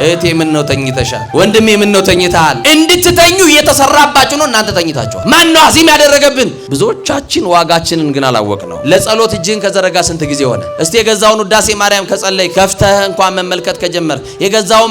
እህቴ ምን ነው ተኝተሻል? ወንድሜ ምን ነው ተኝተሃል? እንድትተኙ እየተሰራባችሁ ነው። እናንተ ተኝታችኋል። ማን ነው አዚም ያደረገብን? ብዙዎቻችን ዋጋችንን ግን አላወቅነው። ለጸሎት እጅህን ከዘረጋ ስንት ጊዜ ሆነ? እስቲ የገዛውን ውዳሴ ማርያም ከጸለይ ከፍተህ እንኳን መመልከት ከጀመር የገዛውን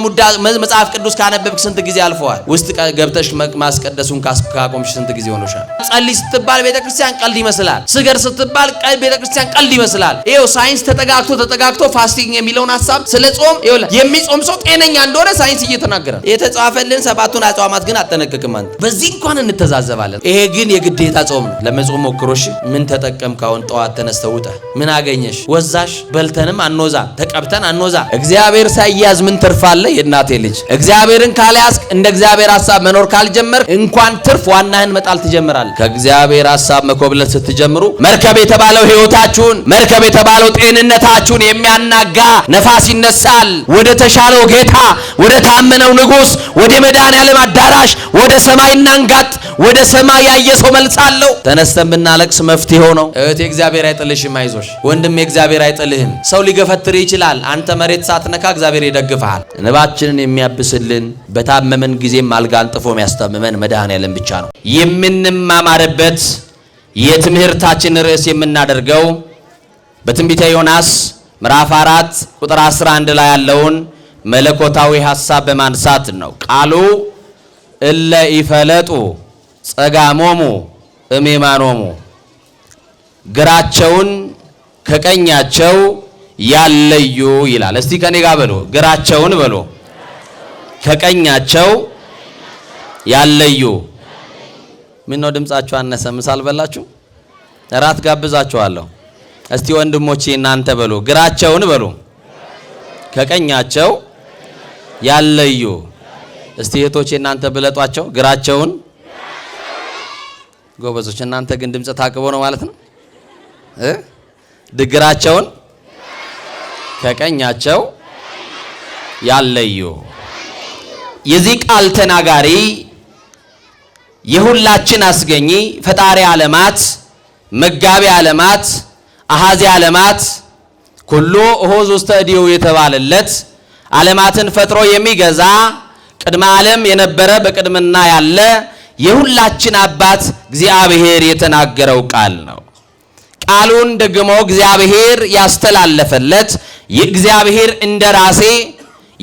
መጽሐፍ ቅዱስ ካነበብክ ስንት ጊዜ አልፈዋል? ውስጥ ገብተሽ ማስቀደሱን ካቆምሽ ስንት ጊዜ ሆኖሻል? ጸልይ ስትባል ቤተክርስቲያን ቀልድ ይመስላል። ስገር ስትባል ቤተክርስቲያን ቀልድ ይመስላል። ይሄው ሳይንስ ተጠጋግቶ ፋስቲንግ የሚለውን ሐሳብ ስለ ጾም የሚጾም ሰው ጤነኛ እንደሆነ ሳይንስ እየተናገረ የተጻፈልን ሰባቱን አጽዋማት ግን አጠነቅቅም። አንተ በዚህ እንኳን እንተዛዘባለን። ይሄ ግን የግዴታ ጾም ነው። ለመጾም ሞክሮሽ ምን ተጠቀምክ? አሁን ጠዋት ተነስተህ ውጠህ ምን አገኘሽ? ወዛሽ? በልተንም አንወዛ ተቀብተን አንወዛ። እግዚአብሔር ሳይያዝ ምን ትርፋለ? የእናቴ ልጅ እግዚአብሔርን ካልያዝክ እንደ እግዚአብሔር ሐሳብ መኖር ካልጀመር እንኳን ትርፍ ዋናህን መጣል ትጀምራለህ። ከእግዚአብሔር ሐሳብ መኮብለት ስትጀምሩ መርከብ የተባለው ሕይወታችሁን መርከብ የተባለው ጤንነታችሁን የሚያናጋ ነፋስ ይነሳል። ወደ ተሻለው ጌታ ወደ ታመነው ንጉሥ ወደ መድኃኔዓለም አዳራሽ ወደ ሰማይ እናንጋጥ። ወደ ሰማይ ያየ ሰው መልስ አለው። ተነስተን ብናለቅስ መፍትሄው ነው። እህቴ እግዚአብሔር አይጥልሽም፣ አይዞሽ። ወንድሜ እግዚአብሔር አይጥልህም። ሰው ሊገፈትር ይችላል። አንተ መሬት ሳትነካ እግዚአብሔር ይደግፍሃል። እንባችንን የሚያብስልን በታመመን ጊዜም አልጋ አንጥፎ የሚያስታምመን መድኃኔዓለም ብቻ ነው። የምንማማርበት የትምህርታችን ርዕስ የምናደርገው በትንቢተ ዮናስ ምዕራፍ 4 ቁጥር 11 ላይ ያለውን መለኮታዊ ሐሳብ በማንሳት ነው። ቃሉ እለ ይፈለጡ ጸጋሞሙ እሜማኖሙ፣ ግራቸውን ከቀኛቸው ያለዩ ይላል። እስቲ ከኔ ጋር በሉ፣ ግራቸውን በሉ፣ ከቀኛቸው ያለዩ። ምን ነው ድምጻችሁ አነሰ? ምሳል በላችሁ? እራት ጋብዛችኋለሁ። እስቲ ወንድሞቼ እናንተ በሉ፣ ግራቸውን በሉ፣ ከቀኛቸው ያለዩ። እስቲ እህቶቼ እናንተ ብለጧቸው፣ ግራቸውን። ጎበዞች እናንተ ግን ድምጽ ታቅቦ ነው ማለት ነው። ግራቸውን ከቀኛቸው ያለዩ። የዚህ ቃል ተናጋሪ የሁላችን አስገኚ ፈጣሪ ዓለማት መጋቢ ዓለማት አሃዚ ዓለማት ኩሉ ሆዝ ውስተ እዲሁ የተባለለት ዓለማትን ፈጥሮ የሚገዛ ቅድመ ዓለም የነበረ በቅድምና ያለ የሁላችን አባት እግዚአብሔር የተናገረው ቃል ነው። ቃሉን ደግሞ እግዚአብሔር ያስተላለፈለት የእግዚአብሔር እንደራሴ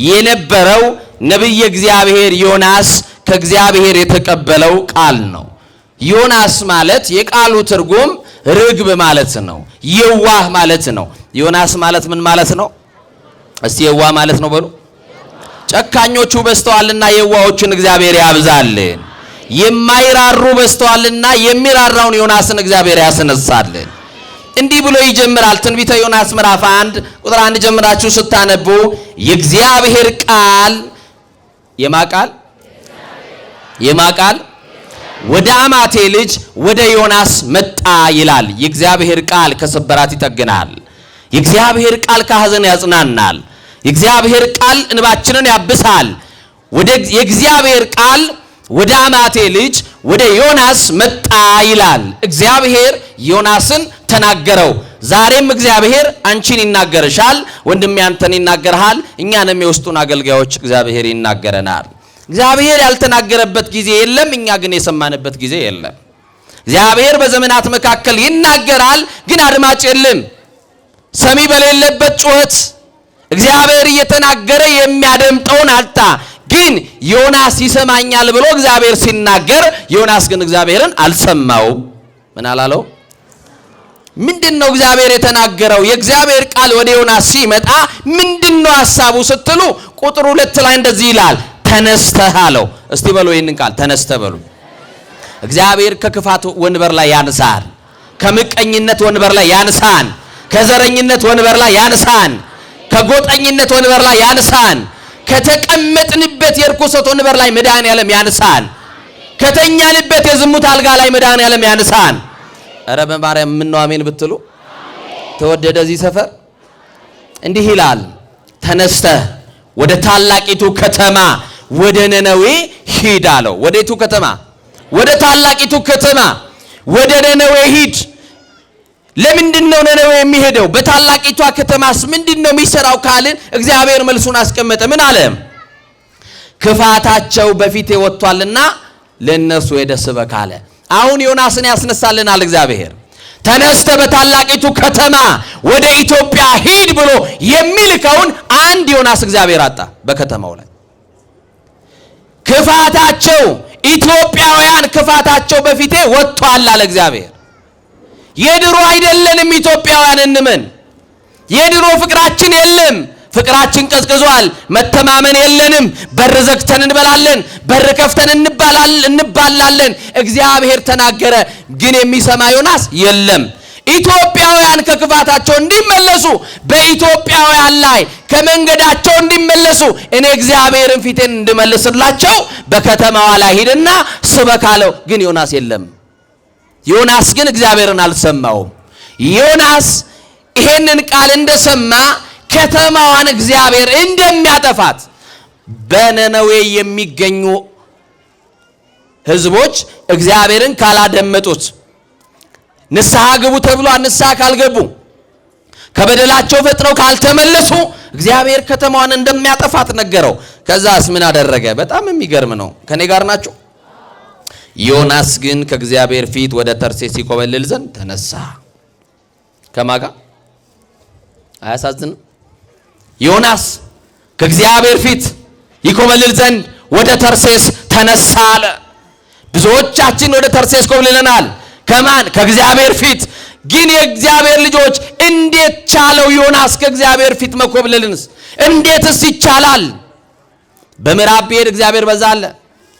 የነበረው ነብይ እግዚአብሔር ዮናስ ከእግዚአብሔር የተቀበለው ቃል ነው። ዮናስ ማለት የቃሉ ትርጉም ርግብ ማለት ነው። የዋህ ማለት ነው። ዮናስ ማለት ምን ማለት ነው? እስቲ የዋህ ማለት ነው በሉ። ጨካኞቹ በስተዋልና የዋሆችን እግዚአብሔር ያብዛልን። የማይራሩ በስተዋልና የሚራራውን ዮናስን እግዚአብሔር ያስነሳልን። እንዲህ ብሎ ይጀምራል። ትንቢተ ዮናስ ምዕራፍ 1 ቁጥር 1 ጀምራችሁ ስታነቡ የእግዚአብሔር ቃል የማቃል ወደ አማቴ ልጅ ወደ ዮናስ መጣ ይላል። የእግዚአብሔር ቃል ከስብራት ይጠግናል። የእግዚአብሔር ቃል ከሐዘን ያጽናናል። የእግዚአብሔር ቃል እንባችንን ያብሳል። የእግዚአብሔር ቃል ወደ አማቴ ልጅ ወደ ዮናስ መጣ ይላል። እግዚአብሔር ዮናስን ተናገረው። ዛሬም እግዚአብሔር አንቺን ይናገርሻል፣ ወንድሜ አንተን ይናገርሃል። እኛንም የውስጡን አገልጋዮች እግዚአብሔር ይናገረናል። እግዚአብሔር ያልተናገረበት ጊዜ የለም፣ እኛ ግን የሰማንበት ጊዜ የለም። እግዚአብሔር በዘመናት መካከል ይናገራል፣ ግን አድማጭ የለም። ሰሚ በሌለበት ጩኸት እግዚአብሔር እየተናገረ የሚያደምጠውን አጣ። ግን ዮናስ ይሰማኛል ብሎ እግዚአብሔር ሲናገር፣ ዮናስ ግን እግዚአብሔርን አልሰማው። ምን አላለው? ምንድነው እግዚአብሔር የተናገረው? የእግዚአብሔር ቃል ወደ ዮናስ ሲመጣ ምንድነው ሐሳቡ ስትሉ ቁጥር 2 ላይ እንደዚህ ይላል፣ ተነስተህ አለው። እስቲ በሉ ይሄንን ቃል ተነስተህ በሉ። እግዚአብሔር ከክፋት ወንበር ላይ ያንሳን፣ ከምቀኝነት ወንበር ላይ ያንሳን፣ ከዘረኝነት ወንበር ላይ ያንሳን፣ ከጎጠኝነት ወንበር ላይ ያንሳን፣ ከተቀመጥንበት የርኩሰት ወንበር ላይ መድኃኔዓለም ያንሳን፣ ከተኛንበት የዝሙት አልጋ ላይ መድኃኔዓለም ያንሳን። ኧረ በማርያም ምን ነው አሜን ብትሉ ተወደደ። እዚህ ሰፈር እንዲህ ይላል፣ ተነስተህ ወደ ታላቂቱ ከተማ ወደ ነነዌ ሂድ አለው። ወዴቱ ከተማ? ወደ ታላቂቱ ከተማ ወደ ነነዌ ሂድ። ለምንድነው ነነዌ የሚሄደው? በታላቂቷ ከተማስ ምንድነው የሚሰራው ካልን እግዚአብሔር መልሱን አስቀመጠ። ምን አለ? ክፋታቸው በፊቴ ወጥቷልና ለነሱ ሄደ ስበክ አለ። አሁን ዮናስን ያስነሳልናል እግዚአብሔር። ተነስተ በታላቂቱ ከተማ ወደ ኢትዮጵያ ሂድ ብሎ የሚልከውን አንድ ዮናስ እግዚአብሔር አጣ። በከተማው ላይ ክፋታቸው ኢትዮጵያውያን ክፋታቸው በፊቴ ወጥቷል አለ እግዚአብሔር። የድሮ አይደለንም ኢትዮጵያውያን እንመን። የድሮ ፍቅራችን የለም። ፍቅራችን ቀዝቅዟል። መተማመን የለንም። በር ዘግተን እንበላለን፣ በር ከፍተን እንባላለን። እግዚአብሔር ተናገረ፣ ግን የሚሰማ ዮናስ የለም። ኢትዮጵያውያን ከክፋታቸው እንዲመለሱ፣ በኢትዮጵያውያን ላይ ከመንገዳቸው እንዲመለሱ እኔ እግዚአብሔርን ፊቴን እንድመልስላቸው በከተማዋ ላይ ሂድና ስበክ አለው። ግን ዮናስ የለም። ዮናስ ግን እግዚአብሔርን አልሰማውም። ዮናስ ይሄንን ቃል እንደሰማ ከተማዋን እግዚአብሔር እንደሚያጠፋት በነነዌ የሚገኙ ሕዝቦች እግዚአብሔርን ካላደመጡት፣ ንስሐ ግቡ ተብሎ ንስሐ ካልገቡ፣ ከበደላቸው ፈጥነው ካልተመለሱ እግዚአብሔር ከተማዋን እንደሚያጠፋት ነገረው። ከዛስ ምን አደረገ? በጣም የሚገርም ነው። ከኔ ጋር ናቸው። ዮናስ ግን ከእግዚአብሔር ፊት ወደ ተርሴስ ይኮበልል ዘንድ ተነሳ። ከማጋ አያሳዝንም? ዮናስ ከእግዚአብሔር ፊት ይኮበልል ዘንድ ወደ ተርሴስ ተነሳ አለ። ብዙዎቻችን ወደ ተርሴስ ኮብልለናል። ከማን? ከእግዚአብሔር ፊት። ግን የእግዚአብሔር ልጆች እንዴት ቻለው ዮናስ ከእግዚአብሔር ፊት መኮብለልንስ? እንዴትስ ይቻላል? በምዕራብ ቢሄድ እግዚአብሔር በዛ አለ፣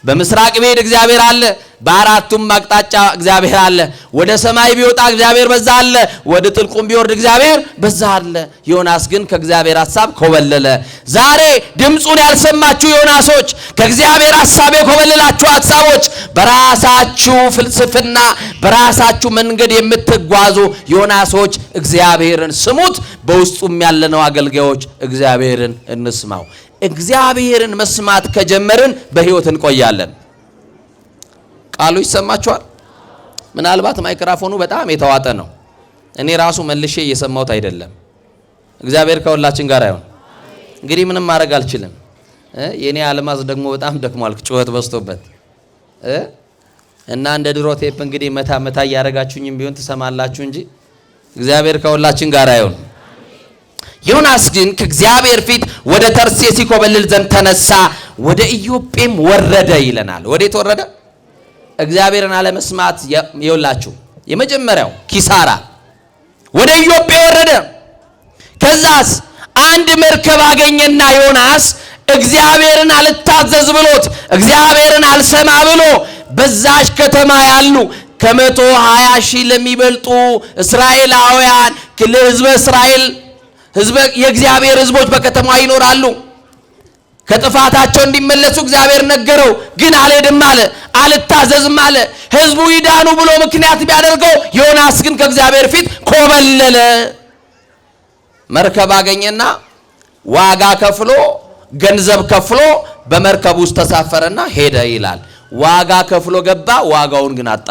በምስራቅ ቢሄድ እግዚአብሔር አለ፣ በአራቱም አቅጣጫ እግዚአብሔር አለ። ወደ ሰማይ ቢወጣ እግዚአብሔር በዛ አለ፣ ወደ ጥልቁም ቢወርድ እግዚአብሔር በዛ አለ። ዮናስ ግን ከእግዚአብሔር ሐሳብ ኮበለለ። ዛሬ ድምፁን ያልሰማችሁ ዮናሶች፣ ከእግዚአብሔር ሐሳብ የኮበለላችሁ ሐሳቦች፣ በራሳችሁ ፍልስፍና በራሳችሁ መንገድ የምትጓዙ ዮናሶች እግዚአብሔርን ስሙት። በውስጡም ያለነው አገልጋዮች እግዚአብሔርን እንስማው። እግዚአብሔርን መስማት ከጀመርን በሕይወት እንቆያለን። ቃሉ ይሰማችኋል? ምናልባት ማይክራፎኑ በጣም የተዋጠ ነው። እኔ ራሱ መልሼ እየሰማሁት አይደለም። እግዚአብሔር ከሁላችን ጋር ይሁን። እንግዲህ ምንም ማድረግ አልችልም። የኔ አልማዝ ደግሞ በጣም ደክሟል፣ ጩኸት በዝቶበት እና እንደ ድሮ ቴፕ እንግዲህ መታ መታ እያደረጋችሁኝም ቢሆን ትሰማላችሁ እንጂ እግዚአብሔር ከሁላችን ጋር ይሁን። ዮናስ ግን ከእግዚአብሔር ፊት ወደ ተርሴስ ይኮበልል ዘንድ ተነሳ፣ ወደ ኢዮጴም ወረደ ይለናል። ወዴት ወረደ? እግዚአብሔርን አለመስማት ይውላችሁ የመጀመሪያው ኪሳራ። ወደ ኢዮጴ ወረደ። ከዛስ አንድ መርከብ አገኘና ዮናስ እግዚአብሔርን አልታዘዝ ብሎት እግዚአብሔርን አልሰማ ብሎ በዛሽ ከተማ ያሉ ከ120 ሺህ ለሚበልጡ እስራኤላውያን ለሕዝበ እስራኤል የእግዚአብሔር ሕዝቦች በከተማ ይኖራሉ። ከጥፋታቸው እንዲመለሱ እግዚአብሔር ነገረው። ግን አልሄድም አለ፣ አልታዘዝም አለ። ሕዝቡ ይዳኑ ብሎ ምክንያት ቢያደርገው ዮናስ ግን ከእግዚአብሔር ፊት ኮበለለ። መርከብ አገኘና ዋጋ ከፍሎ ገንዘብ ከፍሎ በመርከብ ውስጥ ተሳፈረና ሄደ ይላል። ዋጋ ከፍሎ ገባ፣ ዋጋውን ግን አጣ።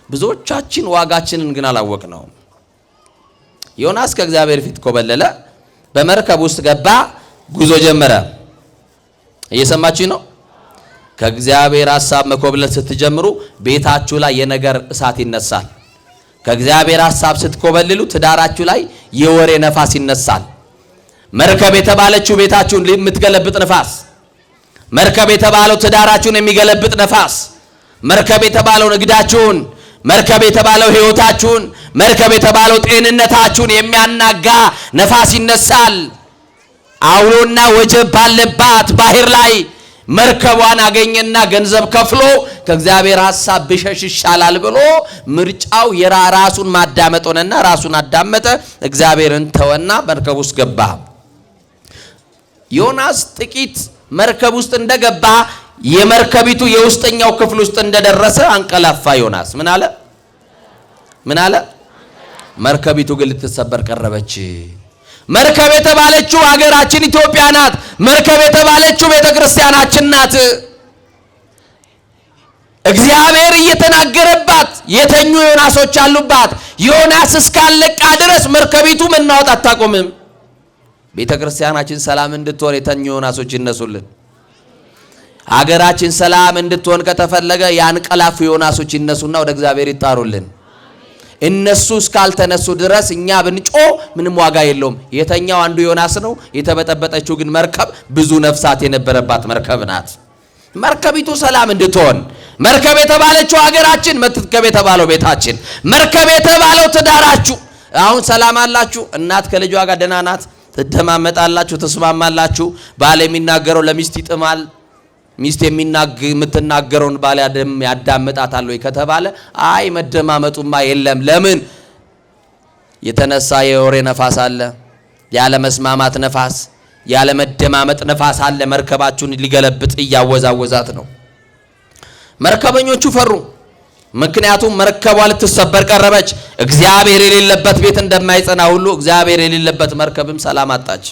ብዙዎቻችን ዋጋችንን ግን አላወቅነውም። ዮናስ ከእግዚአብሔር ፊት ኮበለለ፣ በመርከብ ውስጥ ገባ፣ ጉዞ ጀመረ። እየሰማችሁ ነው? ከእግዚአብሔር ሐሳብ መኮብለል ስትጀምሩ ቤታችሁ ላይ የነገር እሳት ይነሳል። ከእግዚአብሔር ሐሳብ ስትኮበልሉ ትዳራችሁ ላይ የወሬ ነፋስ ይነሳል። መርከብ የተባለችው ቤታችሁን የምትገለብጥ ነፋስ፣ መርከብ የተባለው ትዳራችሁን የሚገለብጥ ነፋስ፣ መርከብ የተባለው ንግዳችሁን፣ መርከብ የተባለው ሕይወታችሁን፣ መርከብ የተባለው ጤንነታችሁን የሚያናጋ ነፋስ ይነሳል። አውሎና ወጀብ ባለባት ባህር ላይ መርከቧን አገኘና ገንዘብ ከፍሎ ከእግዚአብሔር ሐሳብ ብሸሽ ይሻላል ብሎ ምርጫው የራሱን ማዳመጥ ሆነና ራሱን አዳመጠ። እግዚአብሔርን ተወና መርከብ ውስጥ ገባ። ዮናስ ጥቂት መርከብ ውስጥ እንደገባ የመርከቢቱ የውስጠኛው ክፍል ውስጥ እንደደረሰ አንቀላፋ። ዮናስ ምን አለ? መርከቢቱ ግን ልትሰበር ቀረበች። መርከብ የተባለችው ሀገራችን ኢትዮጵያ ናት። መርከብ የተባለችው ቤተክርስቲያናችን ናት። እግዚአብሔር እየተናገረባት የተኙ ዮናሶች አሉባት። ዮናስ እስካለቃ ድረስ መርከቢቱ መናወጥ አታቆምም። ቤተክርስቲያናችን ሰላም እንድትሆን የተኙ ዮናሶች ይነሱልን። አገራችን ሰላም እንድትሆን ከተፈለገ ያንቀላፉ ዮናሶች ይነሱና ወደ እግዚአብሔር ይጣሩልን። እነሱ እስካልተነሱ ድረስ እኛ ብንጮ ምንም ዋጋ የለውም። የተኛው አንዱ ዮናስ ነው። የተበጠበጠችው ግን መርከብ ብዙ ነፍሳት የነበረባት መርከብ ናት። መርከቢቱ ሰላም እንድትሆን መርከብ የተባለችው ሀገራችን፣ መርከብ የተባለው ቤታችን፣ መርከብ የተባለው ትዳራችሁ። አሁን ሰላም አላችሁ። እናት ከልጇ ጋር ደህና ናት። ትደማመጣላችሁ፣ ተስማማላችሁ። ባል የሚናገረው ለሚስት ይጥማል። ሚስት የምትናገረውን ባል ያዳምጣታል ወይ ከተባለ አይ መደማመጡማ የለም። ለምን? የተነሳ የወሬ ነፋስ አለ፣ ያለ መስማማት ነፋስ፣ ያለ መደማመጥ ነፋስ አለ። መርከባችሁን ሊገለብጥ እያወዛወዛት ነው። መርከበኞቹ ፈሩ። ምክንያቱም መርከቧ ልትሰበር ቀረበች። እግዚአብሔር የሌለበት ቤት እንደማይጸና ሁሉ እግዚአብሔር የሌለበት መርከብም ሰላም አጣች።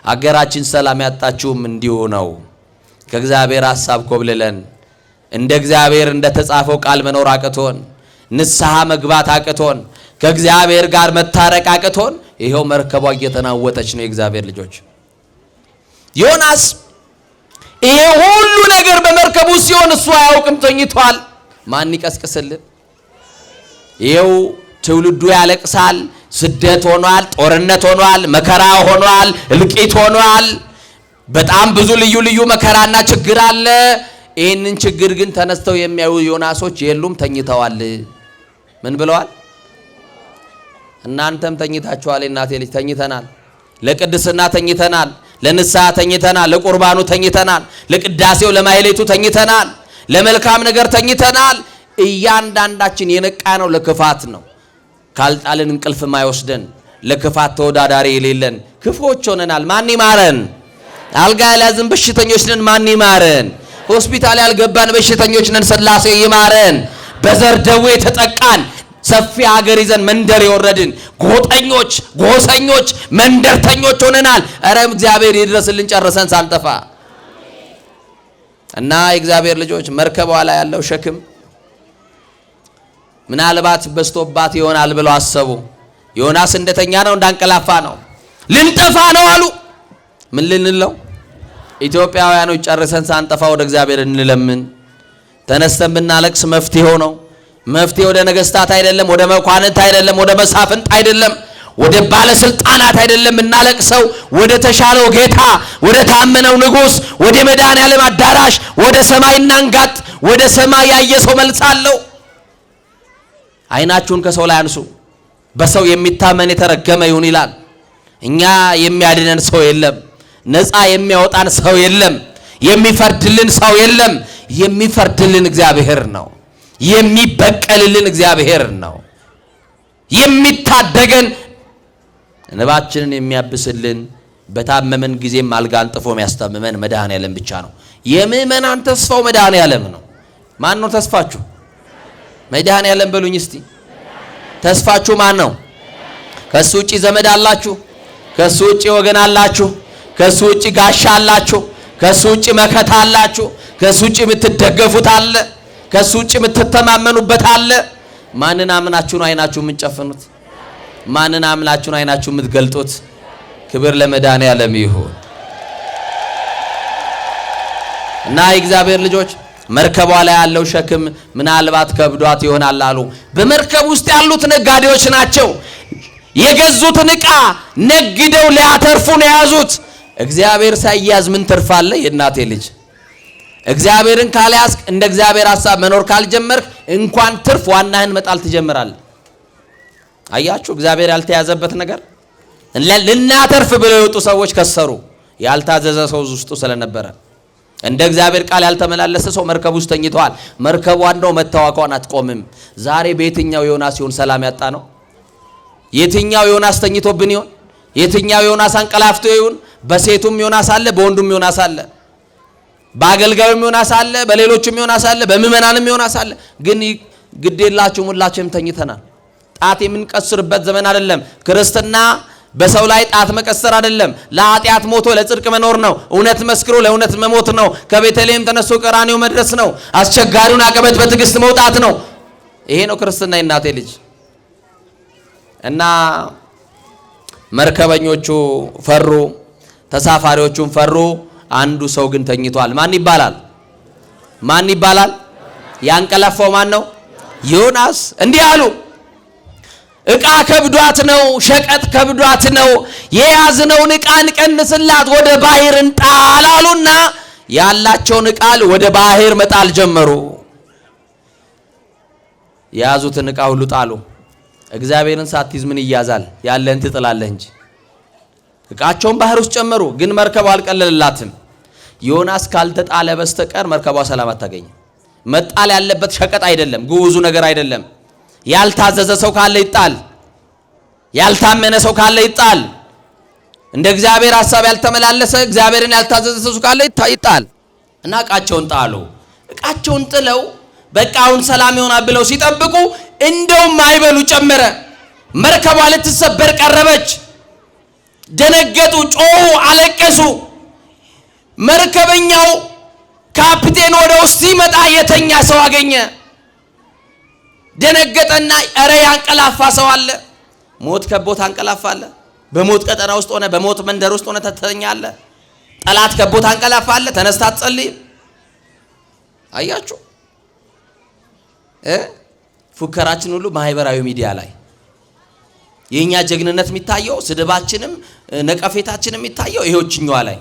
አገራችን ሰላም ያጣችውም እንዲሁ ነው። ከእግዚአብሔር ሐሳብ ኮብልለን እንደ እግዚአብሔር እንደተጻፈው ቃል መኖር አቅቶን፣ ንስሐ መግባት አቅቶን፣ ከእግዚአብሔር ጋር መታረቅ አቅቶን ይሄው መርከቧ እየተናወጠች ነው። የእግዚአብሔር ልጆች ዮናስ ይሄ ሁሉ ነገር በመርከቡ ሲሆን እሱ አያውቅም፣ ተኝቷል። ማን ይቀስቅስልን? ይሄው ትውልዱ ያለቅሳል። ስደት ሆኗል፣ ጦርነት ሆኗል፣ መከራ ሆኗል፣ እልቂት ሆኗል። በጣም ብዙ ልዩ ልዩ መከራና ችግር አለ። ይህንን ችግር ግን ተነስተው የሚያዩ ዮናሶች የሉም፣ ተኝተዋል። ምን ብለዋል? እናንተም ተኝታችኋል። እናቴ ልጅ ተኝተናል። ለቅድስና ተኝተናል፣ ለንስሐ ተኝተናል፣ ለቁርባኑ ተኝተናል፣ ለቅዳሴው ለማይሌቱ ተኝተናል፣ ለመልካም ነገር ተኝተናል። እያንዳንዳችን የነቃ ነው ለክፋት ነው። ካልጣልን እንቅልፍ ማይወስደን፣ ለክፋት ተወዳዳሪ የሌለን ክፎች ሆነናል። ማን ይማረን? አልጋ ያልያዝን በሽተኞች ነን። ማን ይማረን? ሆስፒታል ያልገባን በሽተኞች ነን። ሥላሴ ይማረን። በዘር ደዌ የተጠቃን ሰፊ ሀገር ይዘን መንደር የወረድን ጎጠኞች፣ ጎሰኞች፣ መንደርተኞች ሆነናል። ኧረ እግዚአብሔር ይድረስልን ጨርሰን ሳንጠፋ እና የእግዚአብሔር ልጆች መርከቧ ላይ ያለው ሸክም ምናልባት በስቶባት ይሆናል ብለው አሰቡ። ዮናስ እንደተኛ ነው፣ እንዳንቀላፋ ነው። ልንጠፋ ነው አሉ። ምን ልንለው? ኢትዮጵያውያኖች ጨርሰን ሳንጠፋ ወደ እግዚአብሔር እንለምን። ተነስተን ብናለቅስ መፍትሄው ነው። መፍትሄ ወደ ነገስታት አይደለም፣ ወደ መኳንንት አይደለም፣ ወደ መሳፍንት አይደለም፣ ወደ ባለስልጣናት አይደለም እናለቅሰው፣ ወደ ተሻለው ጌታ፣ ወደ ታመነው ንጉስ፣ ወደ መድኃኔዓለም አዳራሽ፣ ወደ ሰማይ እናንጋጥ። ወደ ሰማይ ያየ ሰው መልስ አለው። አይናችሁን ከሰው ላይ አንሱ። በሰው የሚታመን የተረገመ ይሁን ይላል። እኛ የሚያድነን ሰው የለም፣ ነፃ የሚያወጣን ሰው የለም፣ የሚፈርድልን ሰው የለም። የሚፈርድልን እግዚአብሔር ነው። የሚበቀልልን እግዚአብሔር ነው። የሚታደገን እንባችንን የሚያብስልን በታመመን ጊዜም አልጋ አንጥፎ የሚያስታምመን መድኃኔዓለም ብቻ ነው። የምእመናን ተስፋው መድኃኔዓለም ነው። ማን ነው ተስፋችሁ? መድኃኔዓለም በሉኝ እስቲ። ተስፋችሁ ማን ነው? ከሱ ውጪ ዘመድ አላችሁ? ከሱ ውጪ ወገን አላችሁ? ከሱ ውጪ ጋሻ አላችሁ? ከሱ ውጪ መከታ አላችሁ? ከሱ ውጪ የምትደገፉት አለ? ከሱ ውጪ የምትተማመኑበት አለ? ማንን አምናችሁ ነው አይናችሁ የምትጨፍኑት? ማንን አምናችሁ ነው አይናችሁ የምትገልጡት? ክብር ለመድኃኔዓለም ይሁን። እና የእግዚአብሔር ልጆች መርከቧ ላይ ያለው ሸክም ምናልባት ከብዷት ይሆናል አሉ። በመርከብ ውስጥ ያሉት ነጋዴዎች ናቸው። የገዙትን ዕቃ ነግደው ሊያተርፉ ነው የያዙት። እግዚአብሔር ሳይያዝ ምን ትርፍ አለ? የእናቴ ልጅ እግዚአብሔርን ካልያዝክ፣ እንደ እግዚአብሔር ሐሳብ መኖር ካልጀመርክ እንኳን ትርፍ ዋናህን መጣል ትጀምራለህ። አያችሁ፣ እግዚአብሔር ያልተያዘበት ነገር ልናተርፍ ብለው የወጡ ሰዎች ከሰሩ። ያልታዘዘ ሰው ውስጡ ስለነበረ እንደ እግዚአብሔር ቃል ያልተመላለሰ ሰው መርከብ ውስጥ ተኝተዋል። መርከቧ እንደው መታወቋን አትቆምም። ዛሬ በየትኛው ዮናስ ይሆን ሰላም ያጣ ነው? የትኛው ዮናስ ተኝቶብን ይሆን? የትኛው ዮናስ አንቀላፍቶ ይሆን? በሴቱም ዮናስ አለ፣ በወንዱም ዮናስ አለ፣ በአገልጋዩም ዮናስ አለ፣ በሌሎችም ዮናስ አለ፣ በምእመናንም ዮናስ አለ። ግን ግዴላችሁም ሁላችንም ተኝተናል። ጣት የምንቀስርበት ዘመን አይደለም። ክርስትና በሰው ላይ ጣት መቀሰር አይደለም። ለኃጢአት ሞቶ ለጽድቅ መኖር ነው። እውነት መስክሮ ለእውነት መሞት ነው። ከቤተልሔም ተነስቶ ቀራንዮ መድረስ ነው። አስቸጋሪውን አቀበት በትዕግስት መውጣት ነው። ይሄ ነው ክርስትና የእናቴ ልጅ። እና መርከበኞቹ ፈሩ፣ ተሳፋሪዎቹም ፈሩ። አንዱ ሰው ግን ተኝቷል። ማን ይባላል? ማን ይባላል? ያንቀላፋው ማን ነው? ዮናስ። እንዲህ አሉ፣ ዕቃ ከብዷት ነው፣ ሸቀጥ ከብዷት ነው፣ የያዝነውን ዕቃ እንቀንስላት፣ ወደ ባህር እንጣል አሉና ያላቸውን ዕቃ ወደ ባህር መጣል ጀመሩ። የያዙትን ዕቃ ሁሉ ጣሉ። እግዚአብሔርን ሳትይዝ ምን ይያዛል? ያለህን ትጥላለህ እንጂ። ዕቃቸውን ባህር ውስጥ ጨመሩ፣ ግን መርከቧ አልቀለለላትም። ዮናስ ካልተጣለ በስተቀር መርከቧ ሰላም አታገኝም። መጣል ያለበት ሸቀጥ አይደለም፣ ግዑዙ ነገር አይደለም። ያልታዘዘ ሰው ካለ ይጣል፣ ያልታመነ ሰው ካለ ይጣል፣ እንደ እግዚአብሔር ሐሳብ ያልተመላለሰ እግዚአብሔርን ያልታዘዘ ሰው ካለ ይጣል። እና ዕቃቸውን ጣሉ። ዕቃቸውን ጥለው በቃ አሁን ሰላም ይሆናል ብለው ሲጠብቁ እንደውም ማዕበሉ ጨመረ። መርከቧ ልትሰበር ቀረበች። ደነገጡ፣ ጮሁ፣ አለቀሱ። መርከበኛው ካፕቴን ወደ ውስጥ ሲመጣ የተኛ ሰው አገኘ። ደነገጠና ኧረ ያንቀላፋ ሰው አለ። ሞት ከቦት አንቀላፋለ። በሞት ቀጠና ውስጥ ሆነ፣ በሞት መንደር ውስጥ ሆነ ተተኛለ። ጠላት ከቦት አንቀላፋለ። ተነስታ አትጸልይ። አያችሁ፣ ፉከራችን ሁሉ ማህበራዊ ሚዲያ ላይ የኛ ጀግንነት የሚታየው፣ ስድባችንም ነቀፌታችንም የሚታየው ይሄዎችኛዋ ላይ።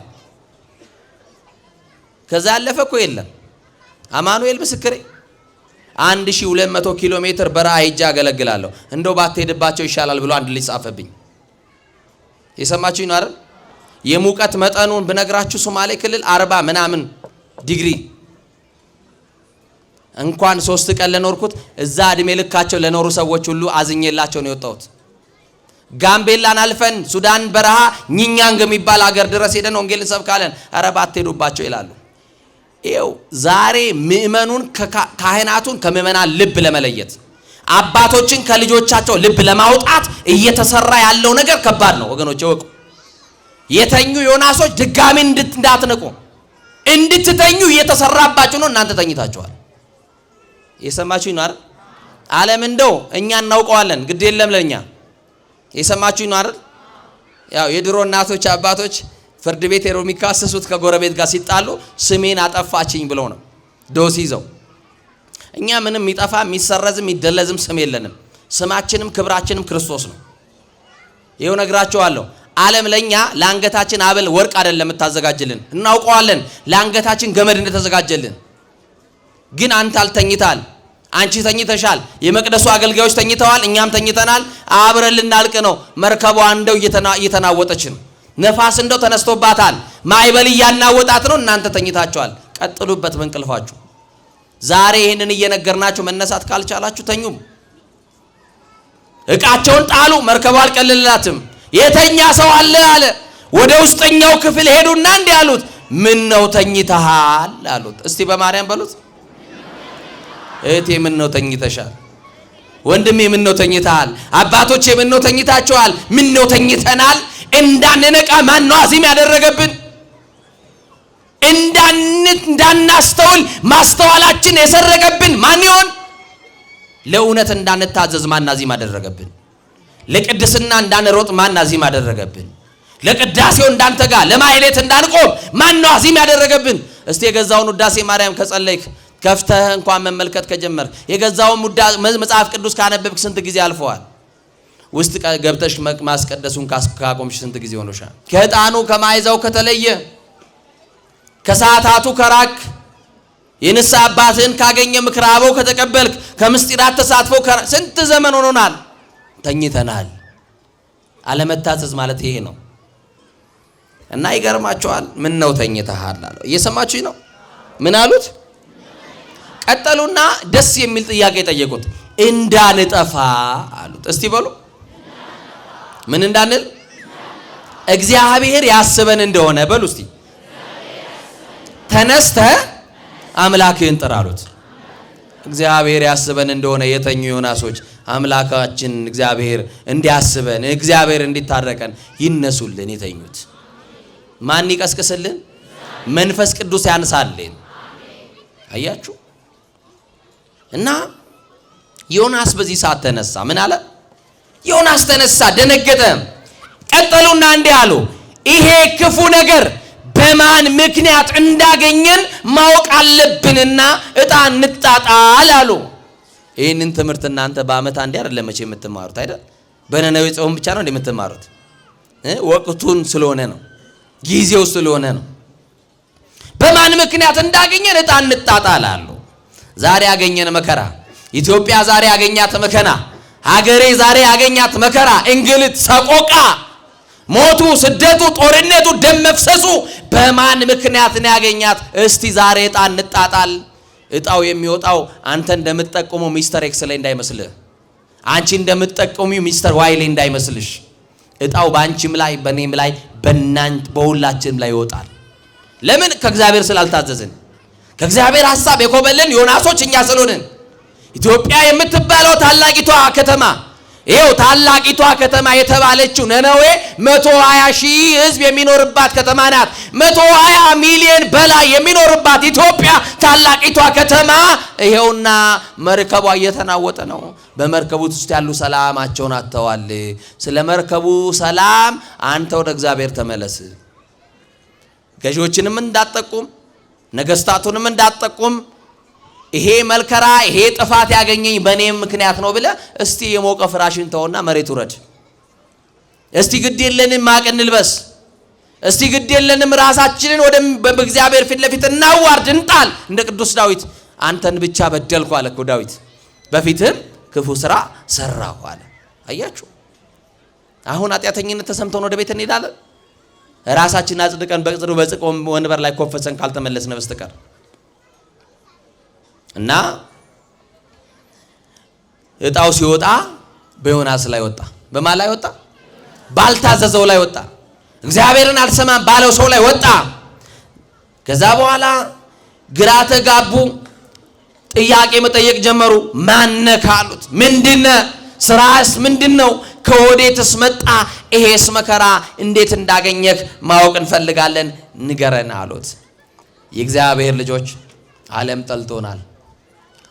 ከዛ ያለፈ እኮ የለም። አማኑኤል ምስክሬ 1200 ኪሎ ሜትር በረሃ ሄጄ አገለግላለሁ፣ እንደው ባትሄድባቸው ይሻላል ብሎ አንድ ልጅ ጻፈብኝ። የሰማችሁኝ ነው አይደል? የሙቀት መጠኑን ብነግራችሁ ሶማሌ ክልል 40 ምናምን ዲግሪ። እንኳን 3 ቀን ለኖርኩት እዛ እድሜ ልካቸው ለኖሩ ሰዎች ሁሉ አዝኜላቸው ነው የወጣሁት። ጋምቤላን አልፈን ሱዳን በረሃ ኝኛንግ የሚባል ሀገር ድረስ ሄደን ወንጌል እንሰብካለን። ኧረ ባትሄዱባቸው ይላሉ። ይኸው ዛሬ ምእመኑን ካህናቱን ከምእመናን ልብ ለመለየት፣ አባቶችን ከልጆቻቸው ልብ ለማውጣት እየተሰራ ያለው ነገር ከባድ ነው ወገኖች። ወቁ የተኙ ዮናሶች ድጋሚ እንዳትነቁ እንድትተኙ እየተሰራባችሁ ነው። እናንተ ተኝታችኋል። የሰማችሁኝ ነው አይደል? ዓለም እንደው እኛ እናውቀዋለን፣ ግድ የለም ለኛ። የሰማችሁኝ ነው አይደል? ያው የድሮ እናቶች አባቶች ፍርድ ቤት ሄደው የሚካሰሱት ከጎረቤት ጋር ሲጣሉ ስሜን አጠፋችኝ ብለው ነው ዶስ ይዘው። እኛ ምንም የሚጠፋ የሚሰረዝም የሚደለዝም ስም የለንም። ስማችንም ክብራችንም ክርስቶስ ነው። ይኸው ነግራችኋለሁ። ዓለም ለኛ ለአንገታችን አበል ወርቅ አይደለም የምታዘጋጅልን፣ እናውቀዋለን። ለአንገታችን ገመድ እንደተዘጋጀልን ግን አንተ አልተኝታል፣ አንቺ ተኝተሻል፣ የመቅደሱ አገልጋዮች ተኝተዋል፣ እኛም ተኝተናል። አብረን ልናልቅ ነው። መርከቧ እንደው እየተናወጠች ነው። ነፋስ እንደው ተነስቶባታል። ማዕበል እያናወጣት ነው። እናንተ ተኝታችኋል። ቀጥሉበት በእንቅልፋችሁ። ዛሬ ይህንን እየነገርናችሁ መነሳት ካልቻላችሁ ተኙም። ዕቃቸውን ጣሉ። መርከቧ አልቀለላትም። የተኛ ሰው አለ አለ። ወደ ውስጠኛው ክፍል ሄዱና እንዲህ አሉት፣ ምን ነው ተኝተሃል አሉት። እስቲ በማርያም በሉት። እህቴ ምን ነው ተኝተሻል? ወንድሜ ምን ነው ተኝተሃል? አባቶቼ ምን ነው ተኝታችኋል? ምን ነው ተኝተናል? እንዳንነቃ ማን ነው አዚም ያደረገብን? እንዳናስተውል ማስተዋላችን የሰረቀብን ማን ይሆን? ለእውነት እንዳንታዘዝ ማን አዚም አደረገብን? ለቅድስና እንዳንሮጥ ማን አዚም አደረገብን? ለቅዳሴው እንዳንተጋ ለማህሌት እንዳንቆም ማን ነው አዚም ያደረገብን? እስቲ የገዛውን ውዳሴ ማርያም ከጸለይክ ከፍተህ እንኳን መመልከት ከጀመርክ የገዛውን መጽሐፍ ቅዱስ ካነበብክ ስንት ጊዜ አልፈዋል? ውስጥ ገብተሽ ማስቀደሱን ካቆምሽ ስንት ጊዜ ሆኖሻል? ከዕጣኑ ከማይዛው ከተለየ ከሰዓታቱ ከራክ የንስሐ አባትህን ካገኘ ምክረ አበው ከተቀበልክ ከምስጢራት ተሳትፎ ስንት ዘመን ሆኖናል? ተኝተናል። አለመታዘዝ ማለት ይሄ ነው። እና ይገርማቸዋል። ምን ነው ተኝተሃል አለው። እየሰማችሁኝ ነው? ምን አሉት? ቀጠሉና ደስ የሚል ጥያቄ ጠየቁት። እንዳንጠፋ አሉት። እስቲ በሉ ምን እንዳንል? እግዚአብሔር ያስበን እንደሆነ በሉ እስቲ። ተነስተህ አምላክህን ጥራ አሉት። እግዚአብሔር ያስበን እንደሆነ የተኙ ዮናሶች አምላካችን እግዚአብሔር እንዲያስበን እግዚአብሔር እንዲታረቀን ይነሱልን የተኙት። ማን ይቀስቅስልን? መንፈስ ቅዱስ ያንሳልን። አያችሁ? እና ዮናስ በዚህ ሰዓት ተነሳ። ምን አለ? ዮናስ ተነሳ፣ ደነገጠ። ቀጠሉና እንዲህ አሉ፣ ይሄ ክፉ ነገር በማን ምክንያት እንዳገኘን ማወቅ አለብንና ዕጣ እንጣጣል አሉ። ይህንን ትምህርት እናንተ በአመት አንዴ አይደለም መቼ የምትማሩት አይደል? በነነዌ ጾም ብቻ ነው እንደምትማሩት። ወቅቱን ስለሆነ ነው፣ ጊዜው ስለሆነ ነው። በማን ምክንያት እንዳገኘን ዕጣ እንጣጣል አሉ። ዛሬ ያገኘን መከራ፣ ኢትዮጵያ ዛሬ ያገኛት መከራ፣ ሀገሬ ዛሬ ያገኛት መከራ፣ እንግልት፣ ሰቆቃ፣ ሞቱ፣ ስደቱ፣ ጦርነቱ፣ ደም መፍሰሱ በማን ምክንያት ነው ያገኛት? እስቲ ዛሬ ዕጣ እንጣጣል። ዕጣው የሚወጣው አንተ እንደምትጠቀመው ሚስተር ኤክስ ላይ እንዳይመስልህ፣ አንቺ እንደምትጠቀሚው ሚስተር ዋይ ላይ እንዳይመስልሽ። ዕጣው በአንቺም ላይ በእኔም ላይ በሁላችንም ላይ ይወጣል። ለምን? ከእግዚአብሔር ስላልታዘዝን፣ ከእግዚአብሔር ሐሳብ የኮበልን ዮናሶች እኛ ስለሆንን። ኢትዮጵያ የምትባለው ታላቂቷ ከተማ፣ ይሄው ታላቂቷ ከተማ የተባለችው ነነዌ 120 ሺህ ሕዝብ የሚኖርባት ከተማ ናት። 120 ሚሊዮን በላይ የሚኖርባት ኢትዮጵያ ታላቂቷ ከተማ ይሄውና መርከቧ እየተናወጠ ነው። በመርከቡ ውስጥ ያሉ ሰላማቸውን አጥተዋል። ስለ መርከቡ ሰላም አንተ ወደ እግዚአብሔር ተመለስ። ገዢዎችንም እንዳትጠቁም፣ ነገስታቱንም እንዳትጠቁም፣ ይሄ መልከራ ይሄ ጥፋት ያገኘኝ በእኔም ምክንያት ነው ብለህ እስቲ የሞቀ ፍራሽን ተውና መሬት ውረድ። እስቲ ግድ የለንም ማቅ እንልበስ። እስቲ ግድ የለንም ራሳችንን ወደ በእግዚአብሔር ፊት ለፊት እናዋርድ፣ እንጣል። እንደ ቅዱስ ዳዊት አንተን ብቻ በደልኩ አለ እኮ ዳዊት፣ በፊትህም ክፉ ስራ ሰራሁ አለ። አያችሁ፣ አሁን ኃጢአተኝነት ተሰምቶን ወደ ቤት እንሄዳለን። ራሳችንን አጽድቀን በጽድቅ ወንበር ላይ ኮፈሰን ካልተመለስን በስተቀር እና ዕጣው ሲወጣ በዮናስ ላይ ወጣ። በማን ላይ ወጣ? ባልታዘዘው ላይ ወጣ። እግዚአብሔርን አልሰማም ባለው ሰው ላይ ወጣ። ከዛ በኋላ ግራ ተጋቡ። ጥያቄ መጠየቅ ጀመሩ። ማነህ አሉት። ምንድነህ? ስራስ ምንድነው? ከወዴትስ መጣ? ይሄስ መከራ እንዴት እንዳገኘህ ማወቅ እንፈልጋለን፣ ንገረን አሉት። የእግዚአብሔር ልጆች ዓለም ጠልቶናል።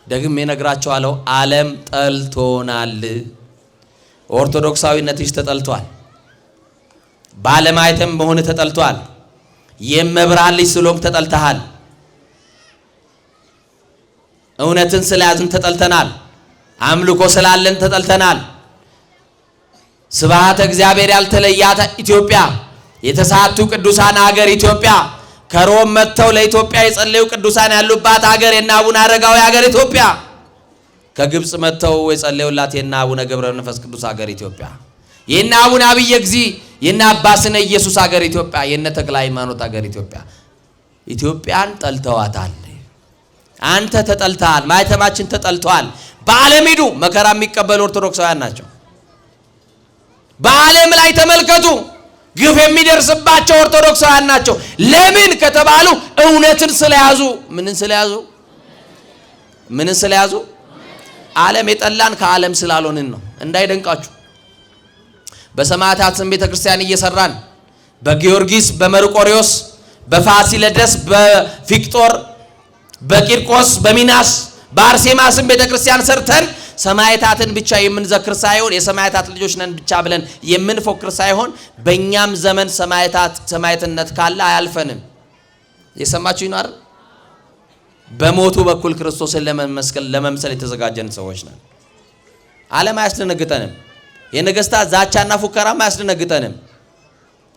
ደግሜ እነግራቸዋለሁ፣ ዓለም ጠልቶናል። ኦርቶዶክሳዊነትሽ ተጠልቷል። ባለማየትም መሆን ተጠልቷል። የመብርሃን ልጅ ስለሆንክ ተጠልተሃል። እውነትን ስለያዝን ተጠልተናል። አምልኮ ስላለን ተጠልተናል። ስብሐተ እግዚአብሔር ያልተለያት ኢትዮጵያ፣ የተሳቱ ቅዱሳን ሀገር ኢትዮጵያ፣ ከሮም መጥተው ለኢትዮጵያ የጸለዩ ቅዱሳን ያሉባት ሀገር የና አቡነ አረጋዊ ሀገር ኢትዮጵያ፣ ከግብጽ መጥተው የጸለዩላት የና አቡነ ገብረ መንፈስ ቅዱስ ሀገር ኢትዮጵያ፣ የና አቡነ አብየ እግዚእ የና አባ ስነ ኢየሱስ ሀገር ኢትዮጵያ፣ የነ ተክለ ሃይማኖት ሀገር ኢትዮጵያ። ኢትዮጵያን ጠልተዋታል። አንተ ተጠልተሃል። ማይተማችን ተጠልተዋል። በዓለም ሂዱ፣ መከራ የሚቀበሉ ኦርቶዶክሳውያን ናቸው። በዓለም ላይ ተመልከቱ፣ ግፍ የሚደርስባቸው ኦርቶዶክሳውያን ናቸው። ለምን ከተባሉ እውነትን ስለያዙ። ምንን ስለያዙ? ዓለም የጠላን ከዓለም ስላልሆንን ነው። እንዳይደንቃችሁ በሰማዕታት ስም ቤተክርስቲያን እየሰራን በጊዮርጊስ፣ በመርቆሪዎስ፣ በፋሲለደስ፣ በቪክቶር፣ በቂርቆስ፣ በሚናስ፣ በአርሴማ ስም ቤተክርስቲያን ሰርተን ሰማዕታትን ብቻ የምንዘክር ሳይሆን የሰማዕታት ልጆች ነን ብቻ ብለን የምንፎክር ሳይሆን በእኛም ዘመን ሰማዕትነት ካለ አያልፈንም። የሰማችሁ ይኖር በሞቱ በኩል ክርስቶስን ለመምሰል የተዘጋጀን ሰዎች ነን። ዓለም አያስደነግጠንም። የነገስታት ዛቻና ፉከራም አያስደነግጠንም።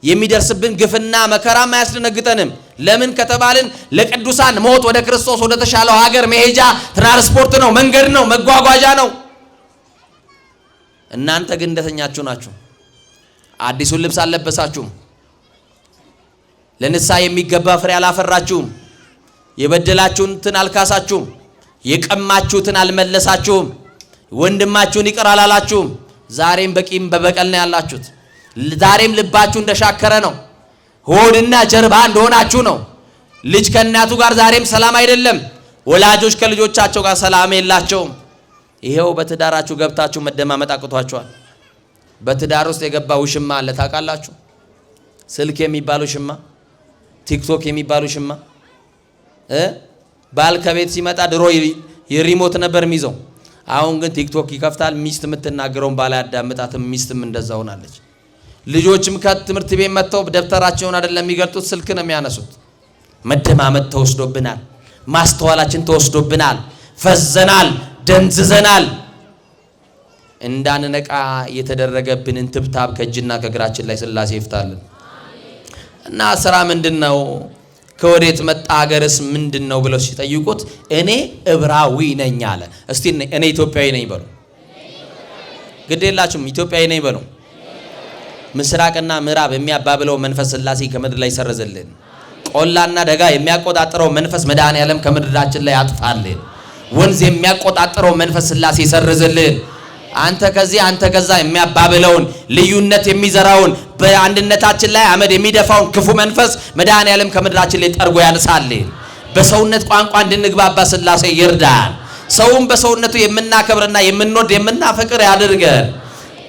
የሚደርስብን ግፍና መከራም አያስደነግጠንም። ለምን ከተባልን ለቅዱሳን ሞት ወደ ክርስቶስ ወደ ተሻለው ሀገር መሄጃ ትራንስፖርት ነው፣ መንገድ ነው፣ መጓጓዣ ነው። እናንተ ግን እንደተኛችሁ ናችሁ። አዲሱን ልብስ አልለበሳችሁም። ለንስሐ የሚገባ ፍሬ አላፈራችሁም። የበደላችሁትን አልካሳችሁም። የቀማችሁትን አልመለሳችሁም። ወንድማችሁን ይቅር አላላችሁም። ዛሬም በቂም በበቀል ነው ያላችሁት። ዛሬም ልባችሁ እንደሻከረ ነው። ሆድና ጀርባ እንደሆናችሁ ነው። ልጅ ከእናቱ ጋር ዛሬም ሰላም አይደለም። ወላጆች ከልጆቻቸው ጋር ሰላም የላቸውም። ይሄው በትዳራችሁ ገብታችሁ መደማመጥ አቅቷችኋል። በትዳር ውስጥ የገባ ውሽማ አለ ታውቃላችሁ? ስልክ የሚባል ውሽማ፣ ቲክቶክ የሚባል ውሽማ። ባል ከቤት ሲመጣ ድሮ የሪሞት ነበር የሚይዘው። አሁን ግን ቲክቶክ ይከፍታል። ሚስት የምትናገረውን ባል አያዳምጣትም። ሚስትም እንደዛ ሆናለች። ልጆችም ከትምህርት ቤት መጥተው ደብተራቸውን አይደለም የሚገልጡት ስልክ ነው የሚያነሱት። መደማመጥ ተወስዶብናል። ማስተዋላችን ተወስዶብናል። ፈዘናል፣ ደንዝዘናል። እንዳንነቃ የተደረገብንን ትብታብ ከእጅና ከእግራችን ላይ ስላሴ ይፍታልን። እና ስራ ምንድነው? ከወዴት መጣ? ሀገርስ ምንድነው ብለው ሲጠይቁት እኔ ዕብራዊ ነኝ አለ። እስቲ እኔ ኢትዮጵያዊ ነኝ በሉ። ግዴላችሁም ኢትዮጵያዊ ነኝ በሉ። ምስራቅና ምዕራብ የሚያባብለው መንፈስ ስላሴ ከምድር ላይ ሰረዘልን። ቆላና ደጋ የሚያቆጣጥረው መንፈስ መድኃኔዓለም ከምድራችን ላይ ያጥፋልን። ወንዝ የሚያቆጣጥረው መንፈስ ስላሴ ይሰርዝልን። አንተ ከዚህ አንተ ከዛ የሚያባብለውን ልዩነት የሚዘራውን በአንድነታችን ላይ አመድ የሚደፋውን ክፉ መንፈስ መድኃኔዓለም ከምድራችን ላይ ጠርጎ ያነሳልን። በሰውነት ቋንቋ እንድንግባባ ስላሴ ይርዳን። ሰውን በሰውነቱ የምናከብርና የምንወድ የምናፈቅር ያድርገን።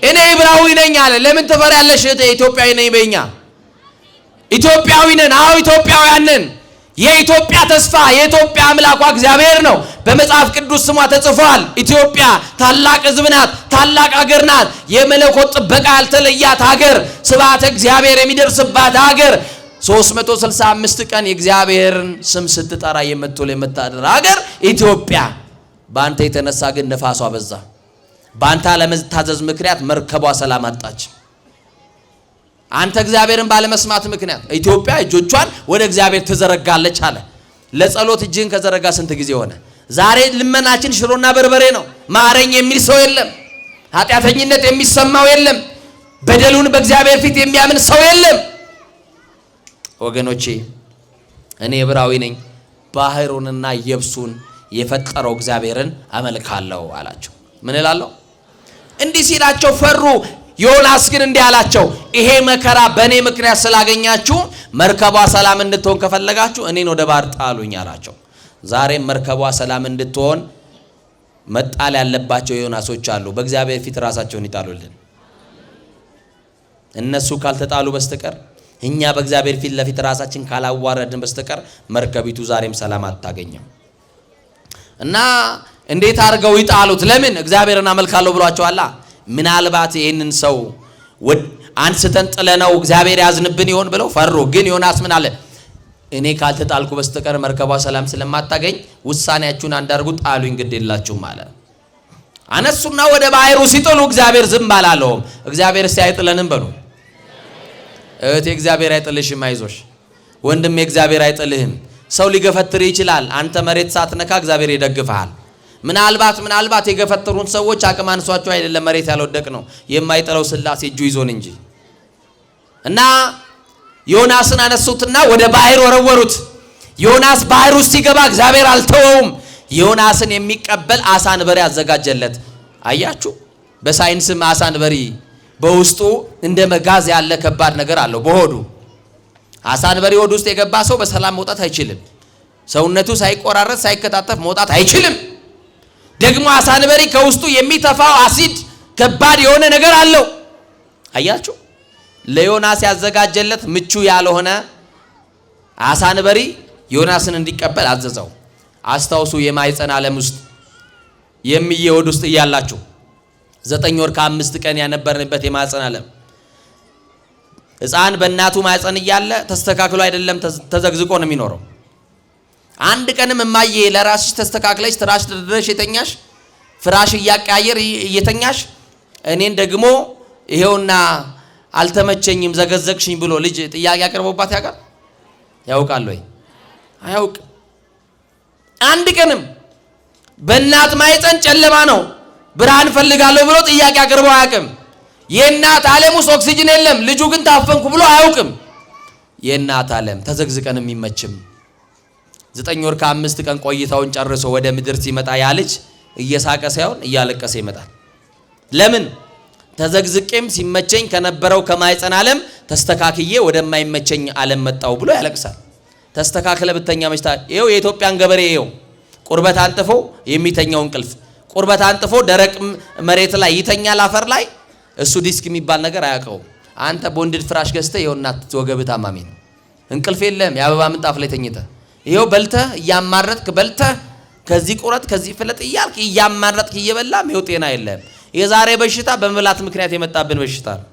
እኔ ዕብራዊ ነኝ አለ። ለምን ትፈሪያለሽ? ኢትዮጵያዊ ነኝ በእኛ ኢትዮጵያዊ ነን። አዎ ኢትዮጵያውያን ነን። የኢትዮጵያ ተስፋ የኢትዮጵያ አምላኳ እግዚአብሔር ነው። በመጽሐፍ ቅዱስ ስሟ ተጽፏል። ኢትዮጵያ ታላቅ ሕዝብ ናት፣ ታላቅ ሀገር ናት። የመለኮት ጥበቃ ያልተለያት ሀገር፣ ስብሐተ እግዚአብሔር የሚደርስባት ሀገር፣ 365 ቀን የእግዚአብሔርን ስም ስትጠራ የምትውል የምታድር ሀገር ኢትዮጵያ። በአንተ የተነሳ ግን ነፋሷ በዛ። በአንተ አለመታዘዝ ምክንያት መርከቧ ሰላም አጣች። አንተ እግዚአብሔርን ባለመስማት ምክንያት ኢትዮጵያ እጆቿን ወደ እግዚአብሔር ትዘረጋለች አለ። ለጸሎት እጅን ከዘረጋ ስንት ጊዜ ሆነ? ዛሬ ልመናችን ሽሮና በርበሬ ነው። ማረኝ የሚል ሰው የለም። ኃጢአተኝነት የሚሰማው የለም። በደሉን በእግዚአብሔር ፊት የሚያምን ሰው የለም። ወገኖቼ እኔ ዕብራዊ ነኝ፣ ባህሩንና የብሱን የፈጠረው እግዚአብሔርን አመልካለሁ አላቸው። ምን እላለሁ? እንዲህ ሲላቸው ፈሩ። ዮናስ ግን እንዲህ አላቸው፣ ይሄ መከራ በእኔ ምክንያት ስላገኛችሁ መርከቧ ሰላም እንድትሆን ከፈለጋችሁ እኔን ወደ ባህር ጣሉኝ አላቸው። ዛሬም መርከቧ ሰላም እንድትሆን መጣል ያለባቸው ዮናሶች አሉ። በእግዚአብሔር ፊት ራሳቸውን ይጣሉልን። እነሱ ካልተጣሉ በስተቀር እኛ በእግዚአብሔር ፊት ለፊት ራሳችን ካላዋረድን በስተቀር መርከቢቱ ዛሬም ሰላም አታገኝም። እና እንዴት አድርገው ይጣሉት? ለምን? እግዚአብሔርን አመልካለሁ ብሏቸዋል። ምናልባት ይህንን ሰው አንስተን ጥለነው እግዚአብሔር ያዝንብን ይሆን ብለው ፈሩ። ግን ዮናስ ምን አለ? እኔ ካልተጣልኩ በስተቀር መርከቧ ሰላም ስለማታገኝ ውሳኔያችሁን አንዳርጉ፣ ጣሉኝ፣ ግድ የላችሁም አለ። አነሱና ወደ ባህሩ ሲጥሉ እግዚአብሔር ዝም አላለውም። እግዚአብሔር እስቲ አይጥለንም በሉ። እህቴ እግዚአብሔር አይጥልሽም፣ አይዞሽ። ወንድሜ እግዚአብሔር አይጥልህም። ሰው ሊገፈትር ይችላል። አንተ መሬት ሳትነካ እግዚአብሔር ይደግፍሃል። ምናልባት የገፈተሩን ሰዎች አቅም አንሷቸው አይደለም መሬት ያልወደቅ ነው፣ የማይጥለው ስላሴ እጁ ይዞን እንጂ። እና ዮናስን አነሱትና ወደ ባህር ወረወሩት። ዮናስ ባህር ውስጥ ሲገባ እግዚአብሔር አልተወውም። ዮናስን የሚቀበል አሳ አንበሪ አዘጋጀለት። አያችሁ፣ በሳይንስም አሳ አንበሪ በውስጡ እንደ መጋዝ ያለ ከባድ ነገር አለው በሆዱ። አሳ አንበሪ ሆድ ውስጥ የገባ ሰው በሰላም መውጣት አይችልም። ሰውነቱ ሳይቆራረጥ ሳይከታተፍ መውጣት አይችልም። ደግሞ አሳ አንበሪ ከውስጡ የሚተፋው አሲድ ከባድ የሆነ ነገር አለው። አያችሁ፣ ለዮናስ ያዘጋጀለት ምቹ ያልሆነ አሳ አንበሪ ዮናስን እንዲቀበል አዘዘው። አስታውሱ፣ የማይጸን ዓለም ውስጥ የሚየወድ ውስጥ እያላችሁ 9 ወር ከ5 ቀን ያነበርንበት የማይጸን ዓለም ሕፃን በእናቱ ማይጸን እያለ ተስተካክሎ አይደለም ተዘግዝቆ ነው የሚኖረው። አንድ ቀንም እማዬ ለራስሽ ተስተካክለሽ ትራሽ ድረሽ የተኛሽ ፍራሽ እያቀያየር እየተኛሽ እኔን ደግሞ ይሄውና አልተመቸኝም ዘገዘግሽኝ ብሎ ልጅ ጥያቄ አቅርቦባት ያውቃል ወይ? አያውቅ። አንድ ቀንም በእናት ማይጸን ጨለማ ነው ብርሃን ፈልጋለሁ ብሎ ጥያቄ አቅርቦ አያውቅም። የእናት ዓለም ውስጥ ኦክሲጅን የለም፣ ልጁ ግን ታፈንኩ ብሎ አያውቅም። የእናት ዓለም ተዘግዝቀን የሚመችም 9 ወር ከ5 ቀን ቆይታውን ጨርሶ ወደ ምድር ሲመጣ ያ ልጅ እየሳቀ ሳይሆን እያለቀሰ ይመጣል። ለምን? ተዘግዝቄም ሲመቸኝ ከነበረው ከማይጸን ዓለም ተስተካክዬ ወደማይመቸኝ ዓለም መጣው ብሎ ያለቅሳል። ተስተካክለ ብተኛ መሽታ ይሄው የኢትዮጵያን ገበሬ ይሄው ቁርበት አንጥፎ የሚተኛው እንቅልፍ ቁርበት አንጥፎ ደረቅ መሬት ላይ ይተኛል አፈር ላይ። እሱ ዲስክ የሚባል ነገር አያውቀውም። አንተ ቦንድድ ፍራሽ ገዝተህ ይኸውና ወገብ ታማሚ ነው፣ እንቅልፍ የለም፣ የአበባ ምንጣፍ ላይ ተኝተህ ይኸው በልተህ እያማረጥክ በልተህ ከዚህ ቁረት ከዚህ ፍለጥ እያልክ እያማረጥክ እየበላም ይኸው ጤና የለም። የዛሬ በሽታ በመብላት ምክንያት የመጣብን በሽታ ነው።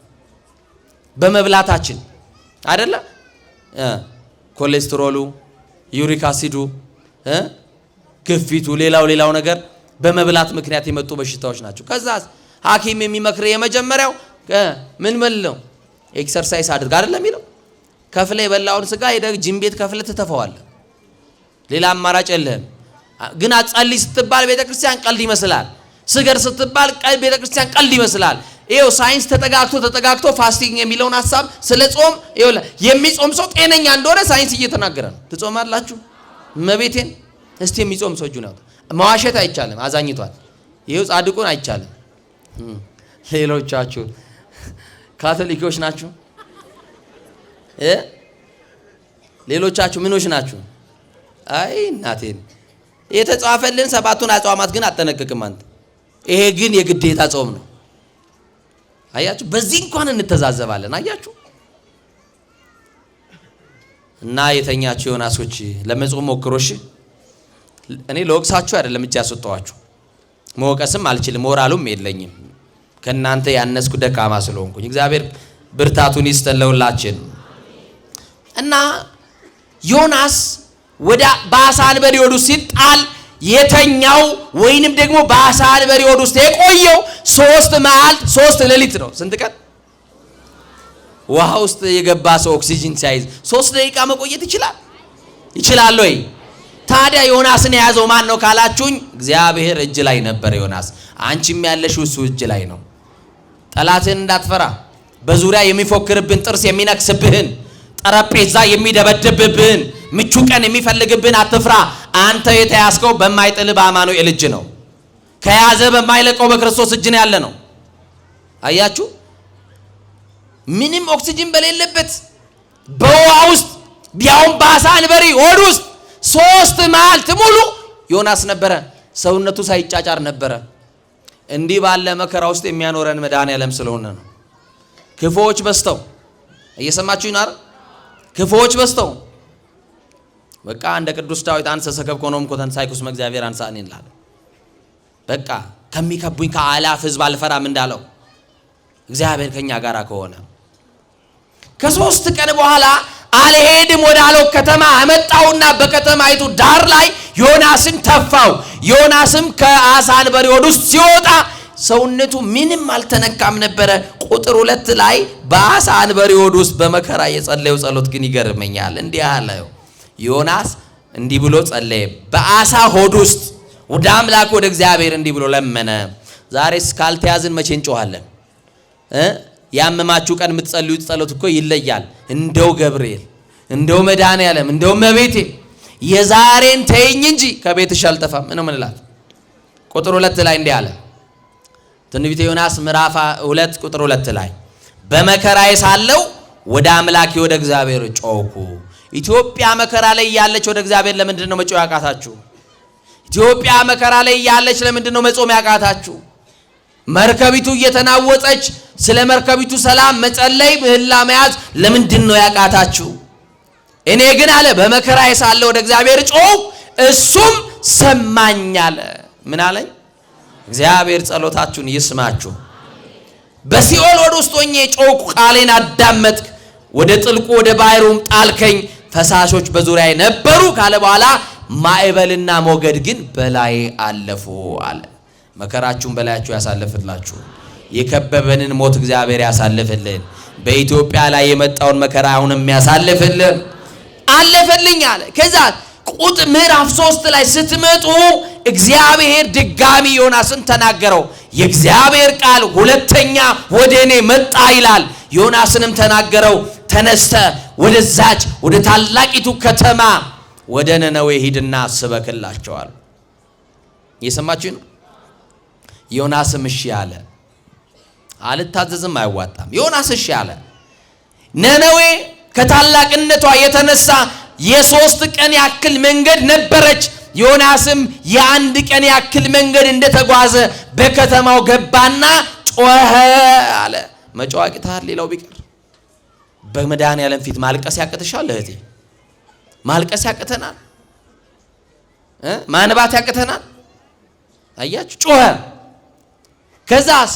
በመብላታችን አይደለ? ኮሌስትሮሉ፣ ዩሪክ አሲዱ፣ ግፊቱ፣ ሌላው ነገር በመብላት ምክንያት የመጡ በሽታዎች ናቸው። ከዛ ሐኪም የሚመክር የመጀመሪያው ምን ነው? ኤክሰርሳይዝ አድርግ አይደለም የሚለው። ከፍለ የበላውን ስጋ ሄደህ ጂም ቤት ከፍለ ትተፈዋለህ። ሌላ አማራጭ የለህም። ግን አጸልይ ስትባል ቤተክርስቲያን ቀልድ ይመስላል። ስገር ስትባል ቤተክርስቲያን ቀልድ ይመስላል። ይሄው ሳይንስ ተጠጋግቶ ፋስቲንግ የሚለውን ሐሳብ ስለ ጾም የሚጾም ሰው ጤነኛ እንደሆነ ሳይንስ እየተናገረ ነው። ትጾማላችሁ? መቤቴን እስቲ የሚጾም ሰው እጁን ያውጣ። መዋሸት አይቻልም፣ አዛኝቷል። ይሄው ጻድቁን አይቻልም። ሌሎቻችሁ ካቶሊኮች ናችሁ? ሌሎቻችሁ ምኖች ናችሁ? አይ እናቴን የተጻፈልን 7ቱን አጽዋማት ግን አጠነቅቅም አንተ። ይሄ ግን የግዴታ ጾም ነው። አያችሁ፣ በዚህ እንኳን እንተዛዘባለን። አያችሁ። እና የተኛችሁ ዮናሶች ለመጾም ሞክሮሽ። እኔ ለወቅሳችሁ አይደለም እጅ ያስወጣዋችሁ፣ መወቀስም አልችልም፣ ሞራሉም የለኝም። ከናንተ ያነስኩ ደካማ ስለሆንኩኝ እግዚአብሔር ብርታቱን ይስጠን ለሁላችን። እና ዮናስ ወደ በአሳ አንበሪ ሆድ ውስጥ ሲጣል የተኛው ወይንም ደግሞ በአሳ አንበሪ ሆድ ውስጥ የቆየው 3 መዓልት 3 ሌሊት ነው። ስንት ቀን? ውሃ ውስጥ የገባ ሰው ኦክሲጅን ሳይዝ 3 ደቂቃ መቆየት ይችላል ወይ? ታዲያ ዮናስን የያዘው ማን ነው ካላችሁኝ፣ እግዚአብሔር እጅ ላይ ነበር ዮናስ። አንቺም ያለሽው እሱ እጅ ላይ ነው። ጠላትን እንዳትፈራ፣ በዙሪያ የሚፎክርብን ጥርስ የሚነክስብህን ጠረጴዛ የሚደበድብብህን ምቹ ቀን የሚፈልግብህን አትፍራ። አንተ የተያዝከው በማይጥል በአማኑኤል እጅ ነው። ከያዘ በማይለቀው በክርስቶስ እጅ ነው ያለ ነው። አያችሁ፣ ምንም ኦክሲጅን በሌለበት በውሃ ውስጥ ቢያውም በአሳ አንበሪ ሆድ ውስጥ 3 መዓልት ሙሉ ዮናስ ነበረ። ሰውነቱ ሳይጫጫር ነበረ። እንዲህ ባለ መከራ ውስጥ የሚያኖረን መድኃኔዓለም ስለሆነ ነው። ክፉዎች በስተው እየሰማችሁ ይናር ክፉዎች በስተው በቃ እንደ ቅዱስ ዳዊት አንሰ ሰከብ ኮኖም ኮተን ሳይኩስ መግዚአብሔር አንሳን ይላል። በቃ ከሚከቡኝ ከአላፍ ህዝብ አልፈራም እንዳለው እግዚአብሔር ከኛ ጋር ከሆነ ከ3 ቀን በኋላ አልሄድም ወዳለው ከተማ አመጣውና በከተማይቱ ዳር ላይ ዮናስን ተፋው። ዮናስም ከአሳ አንበሪ ሆድ ውስጥ ሲወጣ ሰውነቱ ምንም አልተነካም ነበረ። ቁጥር 2 ላይ በአሳ አንበሪ ሆድ ውስጥ በመከራ የጸለየው ጸሎት ግን ይገርመኛል። እንዲህ አለው ዮናስ እንዲህ ብሎ ጸለየ። በአሳ ሆድ ውስጥ ወደ አምላክ ወደ እግዚአብሔር እንዲህ ብሎ ለመነ። ዛሬስ ካልተያዝን መቼ እንጮሃለን? ያመማችሁ ቀን የምትጸልዩት ጸሎት እኮ ይለያል። እንደው ገብርኤል፣ እንደው መድኃኔዓለም፣ እንደው መቤቴ የዛሬን ተይኝ እንጂ ከቤትሽ አልጠፋም ነው ምንላት። ቁጥር 2 ላይ እንዲህ አለ። ትንቢተ ዮናስ ምዕራፍ 2 ቁጥር 2 ላይ በመከራዬ ሳለሁ ወደ አምላኬ ወደ እግዚአብሔር ጮኩ። ኢትዮጵያ መከራ ላይ ያለች ወደ እግዚአብሔር ለምንድን ነው መጮህ ያቃታችሁ? ኢትዮጵያ መከራ ላይ ያለች ለምንድን ነው መጾም ያቃታችሁ? መርከቢቱ እየተናወጠች ስለ መርከቢቱ ሰላም መጸለይ ምህላ መያዝ ለምንድን ነው ያቃታችሁ? እኔ ግን አለ በመከራዬ ሳለሁ ወደ እግዚአብሔር ጮኩ፣ እሱም ሰማኝ አለ። ምን አለኝ? እግዚአብሔር ጸሎታችሁን ይስማችሁ። በሲኦል ወደ ውስጥ ሆኜ ጮኩ፣ ቃሌን አዳመጥክ፣ ወደ ጥልቁ ወደ ባህሩም ጣልከኝ፣ ፈሳሾች በዙሪያዬ ነበሩ ካለ በኋላ ማዕበልና ሞገድ ግን በላይ አለፉ አለ። መከራችሁን በላያችሁ ያሳልፍላችሁ። የከበበንን ሞት እግዚአብሔር ያሳልፍልን። በኢትዮጵያ ላይ የመጣውን መከራ አሁንም ያሳልፍልን። አለፈልኝ አለ። ከዛ ቁጥር ምዕራፍ 3 ላይ ስትመጡ እግዚአብሔር ድጋሚ ዮናስን ተናገረው። የእግዚአብሔር ቃል ሁለተኛ ወደ እኔ መጣ ይላል። ዮናስንም ተናገረው፣ ተነስተ ወደዛች ወደ ታላቂቱ ከተማ ወደ ነነዌ ሂድና ስበክላቸዋል። እየሰማችሁ ነው። ዮናስም እሺ አለ። አልታዘዝም አይዋጣም። ዮናስ እሺ አለ። ነነዌ ከታላቅነቷ የተነሳ የ3 ቀን ያክል መንገድ ነበረች። ዮናስም የ1 ቀን ያክል መንገድ እንደተጓዘ በከተማው ገባና ጮኸ አለ። መጮህ ያቅታል። ሌላው ቢቀር በመድኃኔዓለም ፊት ማልቀስ ያቅተሻል እህቴ? ማልቀስ ያቅተናል፣ ማንባት ያቅተናል። አያችሁ፣ ጮኸ። ከዛስ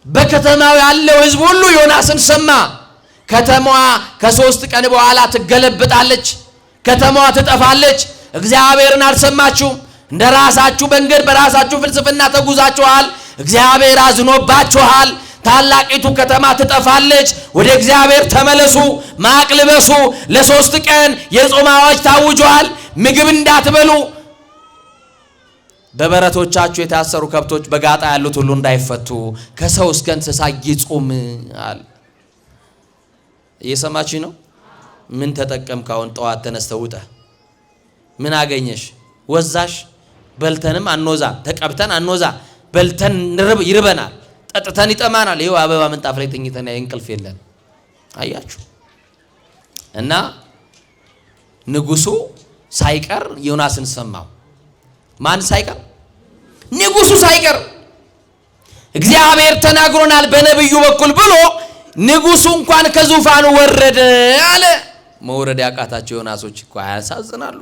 በከተማው ያለው ሕዝብ ሁሉ ዮናስን ሰማ። ከተማዋ ከ3 ቀን በኋላ ትገለበጣለች። ከተማዋ ትጠፋለች። እግዚአብሔርን አልሰማችሁም። እንደራሳችሁ መንገድ በራሳችሁ ፍልስፍና ተጉዛችኋል። እግዚአብሔር አዝኖባችኋል። ታላቂቱ ከተማ ትጠፋለች። ወደ እግዚአብሔር ተመለሱ፣ ማቅ ልበሱ። ለ3 ቀን የጾም አዋጅ ታውጇል። ምግብ እንዳትበሉ፣ በበረቶቻችሁ የታሰሩ ከብቶች በጋጣ ያሉት ሁሉ እንዳይፈቱ ከሰው እስከ እንስሳ ይጾም አለ። እየሰማችሁ ነው? ምን ተጠቀምክ? አሁን ጠዋት ተነስተህ ውጠህ ምን አገኘሽ? ወዛሽ? በልተንም አንወዛ፣ ተቀብተን አንወዛ። በልተን ይርበናል፣ ጠጥተን ይጠማናል። ይኸው አበባ ምንጣፍ ላይ ተኝተን እንቅልፍ የለን። አያችሁ? እና ንጉሱ ሳይቀር ዮናስን ሰማው። ማን ሳይቀር? ንጉሱ ሳይቀር። እግዚአብሔር ተናግሮናል በነብዩ በኩል ብሎ ንጉሱ እንኳን ከዙፋኑ ወረደ አለ። መውረድ ያቃታቸው ዮናሶች እኮ ያሳዝናሉ።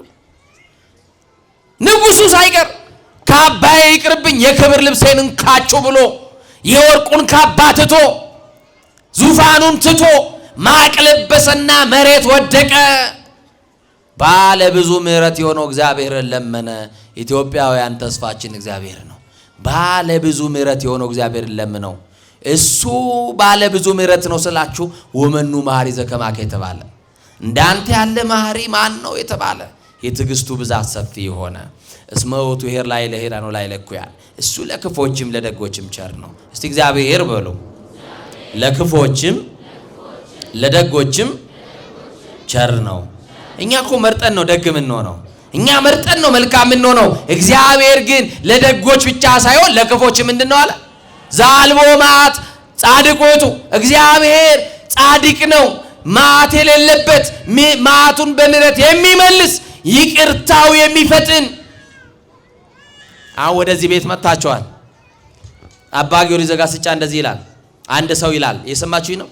ንጉሱ ሳይቀር ካባዬ ይቅርብኝ የክብር ልብሴን እንካጩ ብሎ የወርቁን ካባ ትቶ ዙፋኑን ትቶ ማቅ ለበሰና መሬት ወደቀ። ባለ ብዙ ምሕረት የሆነው እግዚአብሔርን ለመነ። ኢትዮጵያውያን ተስፋችን እግዚአብሔር ነው። ባለ ብዙ ምሕረት የሆነው እግዚአብሔርን ለምነው። እሱ ባለ ብዙ ምሕረት ነው ስላችሁ ወመኑ መሐሪ ዘከማከ የተባለ እንዳንተ ያለ መሐሪ ማን ነው የተባለ የትዕግስቱ ብዛት ሰፊ የሆነ እስመ ውእቱ ኄር ላይ ለኄራ ነው ላይ ለኩያን እሱ ለክፎችም ለደጎችም ቸር ነው። እስቲ እግዚአብሔር በሉ። ለክፎችም ለደጎችም ቸር ነው። እኛ እኮ መርጠን ነው ደግ የምንሆነው። እኛ መርጠን ነው መልካም የምንሆነው። እግዚአብሔር ግን ለደጎች ብቻ ሳይሆን ለክፎች ምንድነው አለ? ዛልቦ ማት ጻድቆቱ። እግዚአብሔር ጻድቅ ነው፣ ማት የሌለበት፣ ማቱን በምህረት የሚመልስ ይቅርታው የሚፈጥን። አሁን ወደዚህ ቤት መጣችኋል። አባ ጊዮርጊስ ዘጋስጫ እንደዚህ ይላል። አንድ ሰው ይላል፣ የሰማችሁኝ ነው።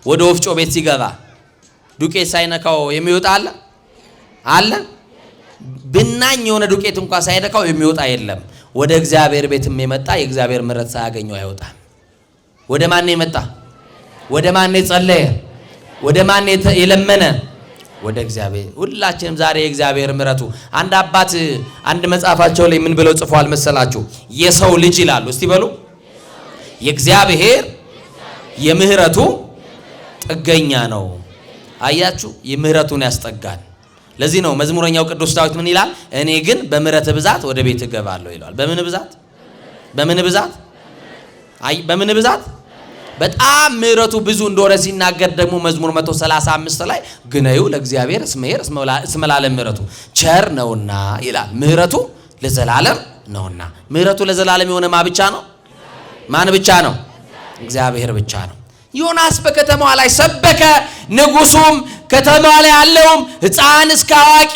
ወደ ወፍጮ ቤት ሲገባ ዱቄት ሳይነካው የሚወጣ አለ? ብናኝ የሆነ ዱቄት እንኳን ሳይነካው የሚወጣ የለም። ወደ እግዚአብሔር ቤትም የመጣ የእግዚአብሔር ምሕረት ሳያገኘው አይወጣም። ወደ ማን የመጣ? ወደ ማን የጸለየ? ወደ ማን የለመነ? ወደ እግዚአብሔር። ሁላችንም ዛሬ የእግዚአብሔር ምሕረቱ። አንድ አባት አንድ መጽሐፋቸው ላይ ምን ብለው ጽፈዋል መሰላችሁ? የሰው ልጅ ይላሉ። እስቲ በሉ የእግዚአብሔር የምህረቱ ጥገኛ ነው። አያችሁ? የምህረቱን ያስጠጋል። ለዚህ ነው መዝሙረኛው ቅዱስ ዳዊት ምን ይላል? እኔ ግን በምህረት ብዛት ወደ ቤት እገባለሁ ይላል። በምን ብዛት? በምን ብዛት? በምን ብዛት? በጣም ምህረቱ ብዙ እንደሆነ ሲናገር ደግሞ መዝሙር 135 ላይ ግነዩ ለእግዚአብሔር እስመ ለዓለም ምህረቱ ቸር ነውና ይላል። ምህረቱ ለዘላለም ነውና። ምህረቱ ለዘላለም የሆነ ማ ብቻ ነው? ማን ብቻ ነው? እግዚአብሔር ብቻ ነው። ዮናስ በከተማዋ ላይ ሰበከ። ንጉሱም ከተማዋ ላይ ያለውም ሕፃን እስከ አዋቂ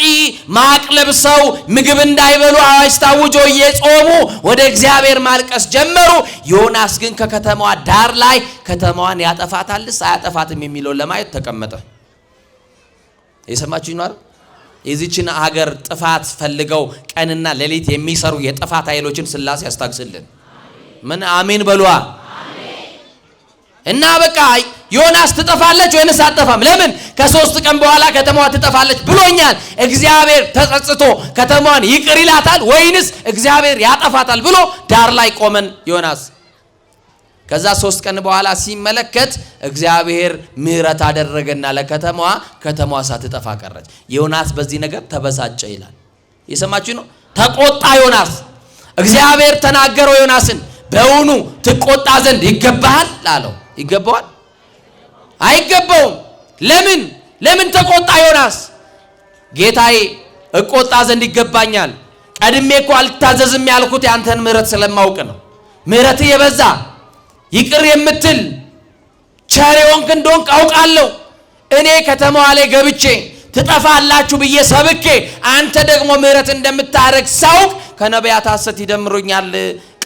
ማቅ ለብሰው ምግብ እንዳይበሉ አዋጅ ታውጆ እየጾሙ ወደ እግዚአብሔር ማልቀስ ጀመሩ። ዮናስ ግን ከከተማዋ ዳር ላይ ከተማዋን ያጠፋታልስ አያጠፋትም የሚለውን ለማየት ተቀመጠ። የሰማችሁኝ ነው አይደል? የዚችን ሀገር ጥፋት ፈልገው ቀንና ሌሊት የሚሰሩ የጥፋት ኃይሎችን ሥላሴ ያስታግስልን። ምን አሜን በሏ። እና በቃ ዮናስ ትጠፋለች ወይንስ አትጠፋም? ለምን ከ3 ቀን በኋላ ከተማዋ ትጠፋለች ብሎኛል። እግዚአብሔር ተጸጽቶ ከተማዋን ይቅር ይላታል ወይንስ እግዚአብሔር ያጠፋታል ብሎ ዳር ላይ ቆመን ዮናስ። ከዛ 3 ቀን በኋላ ሲመለከት እግዚአብሔር ምሕረት አደረገና ለከተማዋ ከተማዋ ሳትጠፋ ቀረች። ዮናስ በዚህ ነገር ተበሳጨ ይላል። የሰማችሁ ነው። ተቆጣ ዮናስ። እግዚአብሔር ተናገረው ዮናስን፣ በእውኑ ትቆጣ ዘንድ ይገባሃል አለው። ይገባዋል? አይገባውም። ለምን ተቆጣ ዮናስ? ጌታዬ እቆጣ ዘንድ ይገባኛል። ቀድሜ እኮ አልታዘዝም ያልኩት ያንተን ምሕረት ስለማውቅ ነው። ምሕረት የበዛ ይቅር የምትል ቸር የሆንክ እንደሆንክ አውቃለሁ። እኔ ከተማዋ ላይ ገብቼ ትጠፋላችሁ ብዬ ሰብኬ አንተ ደግሞ ምሕረት እንደምታረግ ሳውቅ ከነቢያት ሐሰት ይደምሩኛል፣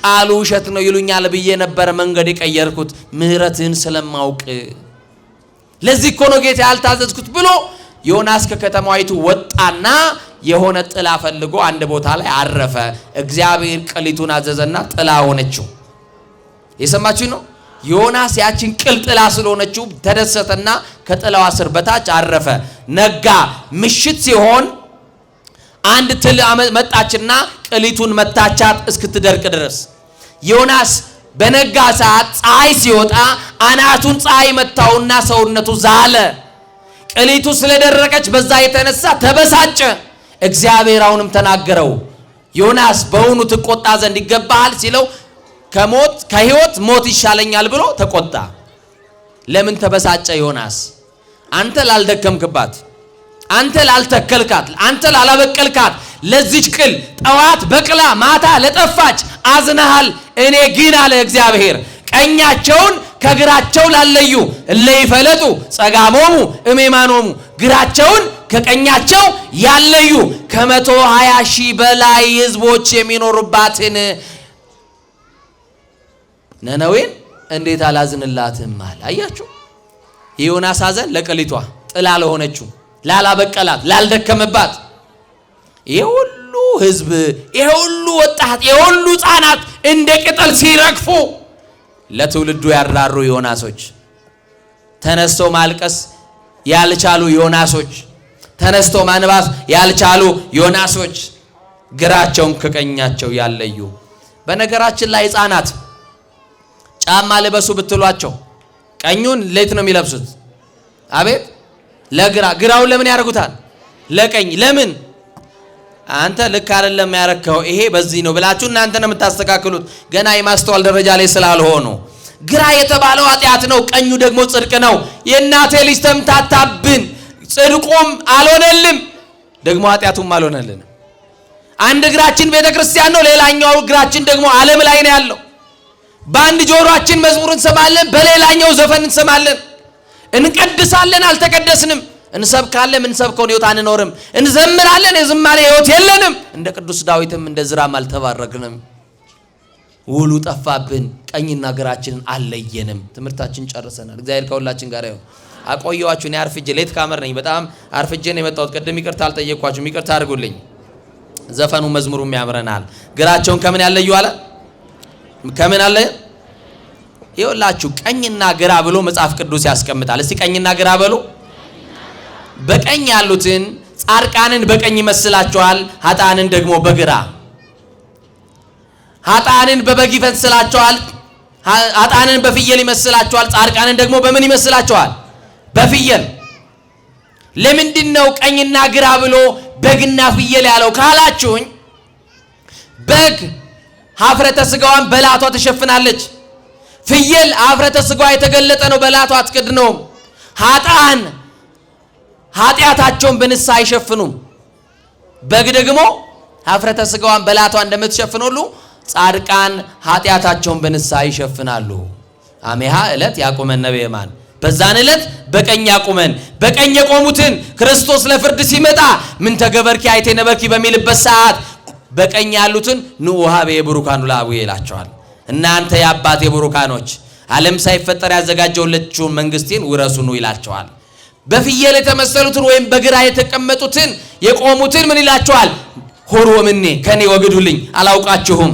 ቃሉ ውሸት ነው ይሉኛል ብዬ ነበር መንገድ የቀየርኩት ምሕረትን ስለማውቅ። ለዚህ እኮ ነው ጌታ ያልታዘዝኩት ብሎ ዮናስ ከከተማይቱ ወጣና የሆነ ጥላ ፈልጎ አንድ ቦታ ላይ አረፈ። እግዚአብሔር ቅሊቱን አዘዘና ጥላ ሆነችው። የሰማችሁ ነው። ዮናስ ያችን ቅል ጥላ ስለሆነችው ተደሰተና ከጥላዋ ስር በታች አረፈ። ነጋ። ምሽት ሲሆን አንድ ትል መጣችና ቅሊቱን መታቻት እስክትደርቅ ድረስ። ዮናስ በነጋ ሰዓት ፀሐይ ሲወጣ አናቱን ፀሐይ መታውና ሰውነቱ ዛለ። ቅሊቱ ስለደረቀች በዛ የተነሳ ተበሳጨ። እግዚአብሔር አሁንም ተናገረው፣ ዮናስ በእውኑ ትቆጣ ዘንድ ይገባሃል ሲለው ከሕይወት ሞት ይሻለኛል ብሎ ተቆጣ። ለምን ተበሳጨ ዮናስ? አንተ ላልደከምክባት፣ አንተ ላልተከልካት፣ አንተ ላላበቀልካት ለዚች ቅል ጠዋት በቅላ ማታ ለጠፋች አዝነሃል። እኔ ግን አለ እግዚአብሔር ቀኛቸውን ከግራቸው ላለዩ እለይፈለጡ ጸጋሞሙ እሜማኖሙ ግራቸውን ከቀኛቸው ያለዩ 120,000 በላይ ህዝቦች የሚኖሩባትን ነነዌን እንዴት አላዝንላትም አለ። አያችሁ የዮናስ ሐዘን ለቅሊቷ ጥላ ለሆነችው ላላበቀላት ላልደከመባት ይሄ ሁሉ ህዝብ ይሄ ሁሉ ወጣት ይሄ ሁሉ ህፃናት እንደ ቅጠል ሲረግፉ ለትውልዱ ያራሩ ዮናሶች ተነስቶ ማልቀስ ያልቻሉ ዮናሶች ተነስቶ ማንባስ ያልቻሉ ዮናሶች ግራቸውን ከቀኛቸው ያለዩ። በነገራችን ላይ ህፃናት ጫማ ልበሱ ብትሏቸው ቀኙን ሌት ነው የሚለብሱት። አቤት ግራውን ለምን ያደርጉታል? ለቀኝ። ለምን? አንተ ልክ አይደለም ያረከው ይሄ በዚህ ነው ብላችሁ እናንተ ነው የምታስተካክሉት፣ ገና የማስተዋል ደረጃ ላይ ስላልሆኑ። ግራ የተባለው ኃጢአት ነው፣ ቀኙ ደግሞ ጽድቅ ነው። የእናቴ ልጅ ተምታታብን፣ ጽድቁም አልሆነልም ደግሞ ኃጢአቱም አልሆነልንም። አንድ እግራችን ቤተክርስቲያን ነው፣ ሌላኛው እግራችን ደግሞ ዓለም ላይ ነው ያለው። በአንድ ጆሮአችን መዝሙር እንሰማለን፣ በሌላኛው ዘፈን እንሰማለን። እንቀድሳለን፣ አልተቀደስንም። እንሰብካለን፣ እንሰብከውን ህይወት አንኖርም። እንዘምራለን፣ የዝማሬ ህይወት የለንም። እንደ ቅዱስ ዳዊትም እንደ ዝራም አልተባረክንም። ውሉ ጠፋብን፣ ቀኝና ግራችንን አለየንም። ትምህርታችን ጨርሰናል። እግዚአብሔር ከሁላችን ጋር ይሁን። አቆየዋችሁ። እኔ አርፍጄ ሌት ካመር ነኝ። በጣም አርፍጄ ነው የመጣሁት። ቅድም ይቅርታ አልጠየቅኳችሁም፣ ይቅርታ አድርጉልኝ። ዘፈኑ መዝሙሩም ያምረናል። ግራቸውን ከምን ያለዩ አለ? ከምን አለ? ይኸውላችሁ ቀኝና ግራ ብሎ መጽሐፍ ቅዱስ ያስቀምጣል። እስቲ ቀኝና ግራ በሉ። በቀኝ ያሉትን ጻድቃንን በቀኝ ይመስላቸዋል፣ ኃጥአንን ደግሞ በግራ። ኃጥአንን በበግ ይመስላቸዋል፣ ኃጥአንን በፍየል ይመስላቸዋል፣ ጻድቃንን ደግሞ በምን ይመስላቸዋል? በፍየል። ለምንድን ነው ቀኝና ግራ ብሎ በግና ፍየል ያለው ካላችሁኝ፣ በግ ሀፍረተ ስጋዋን በላቷ ተሸፍናለች። ፍየል ሀፍረተ ስጋዋ የተገለጠ ነው፣ በላቷ አትከድነውም። ኃጥአን ኃጢአታቸውን በንስሐ አይሸፍኑም። በግ ደግሞ ሀፍረተ ስጋዋን በላቷ እንደምትሸፍን ሁሉ ጻድቃን ኃጢአታቸውን በንስሐ ይሸፍናሉ። አሜሃ ዕለት ያቁመን ነብየማን። በዛን ዕለት በቀኝ ያቁመን። በቀኝ የቆሙትን ክርስቶስ ለፍርድ ሲመጣ ምን ተገበርኪ አይቴ ነበርኪ በሚልበት ሰዓት በቀኝ ያሉትን ንዑሃ በየብሩካኑ ለአቡዬ ይላቸዋል። እናንተ የአባቴ ብሩካኖች ዓለም ሳይፈጠር ያዘጋጀውላችሁን መንግስቴን ውረሱ ነው ይላቸዋል። በፍየል የተመሰሉትን ወይም በግራ የተቀመጡትን የቆሙትን ምን ይላቸዋል? ሆሩ ወምኔ ከኔ ወግዱልኝ፣ አላውቃችሁም።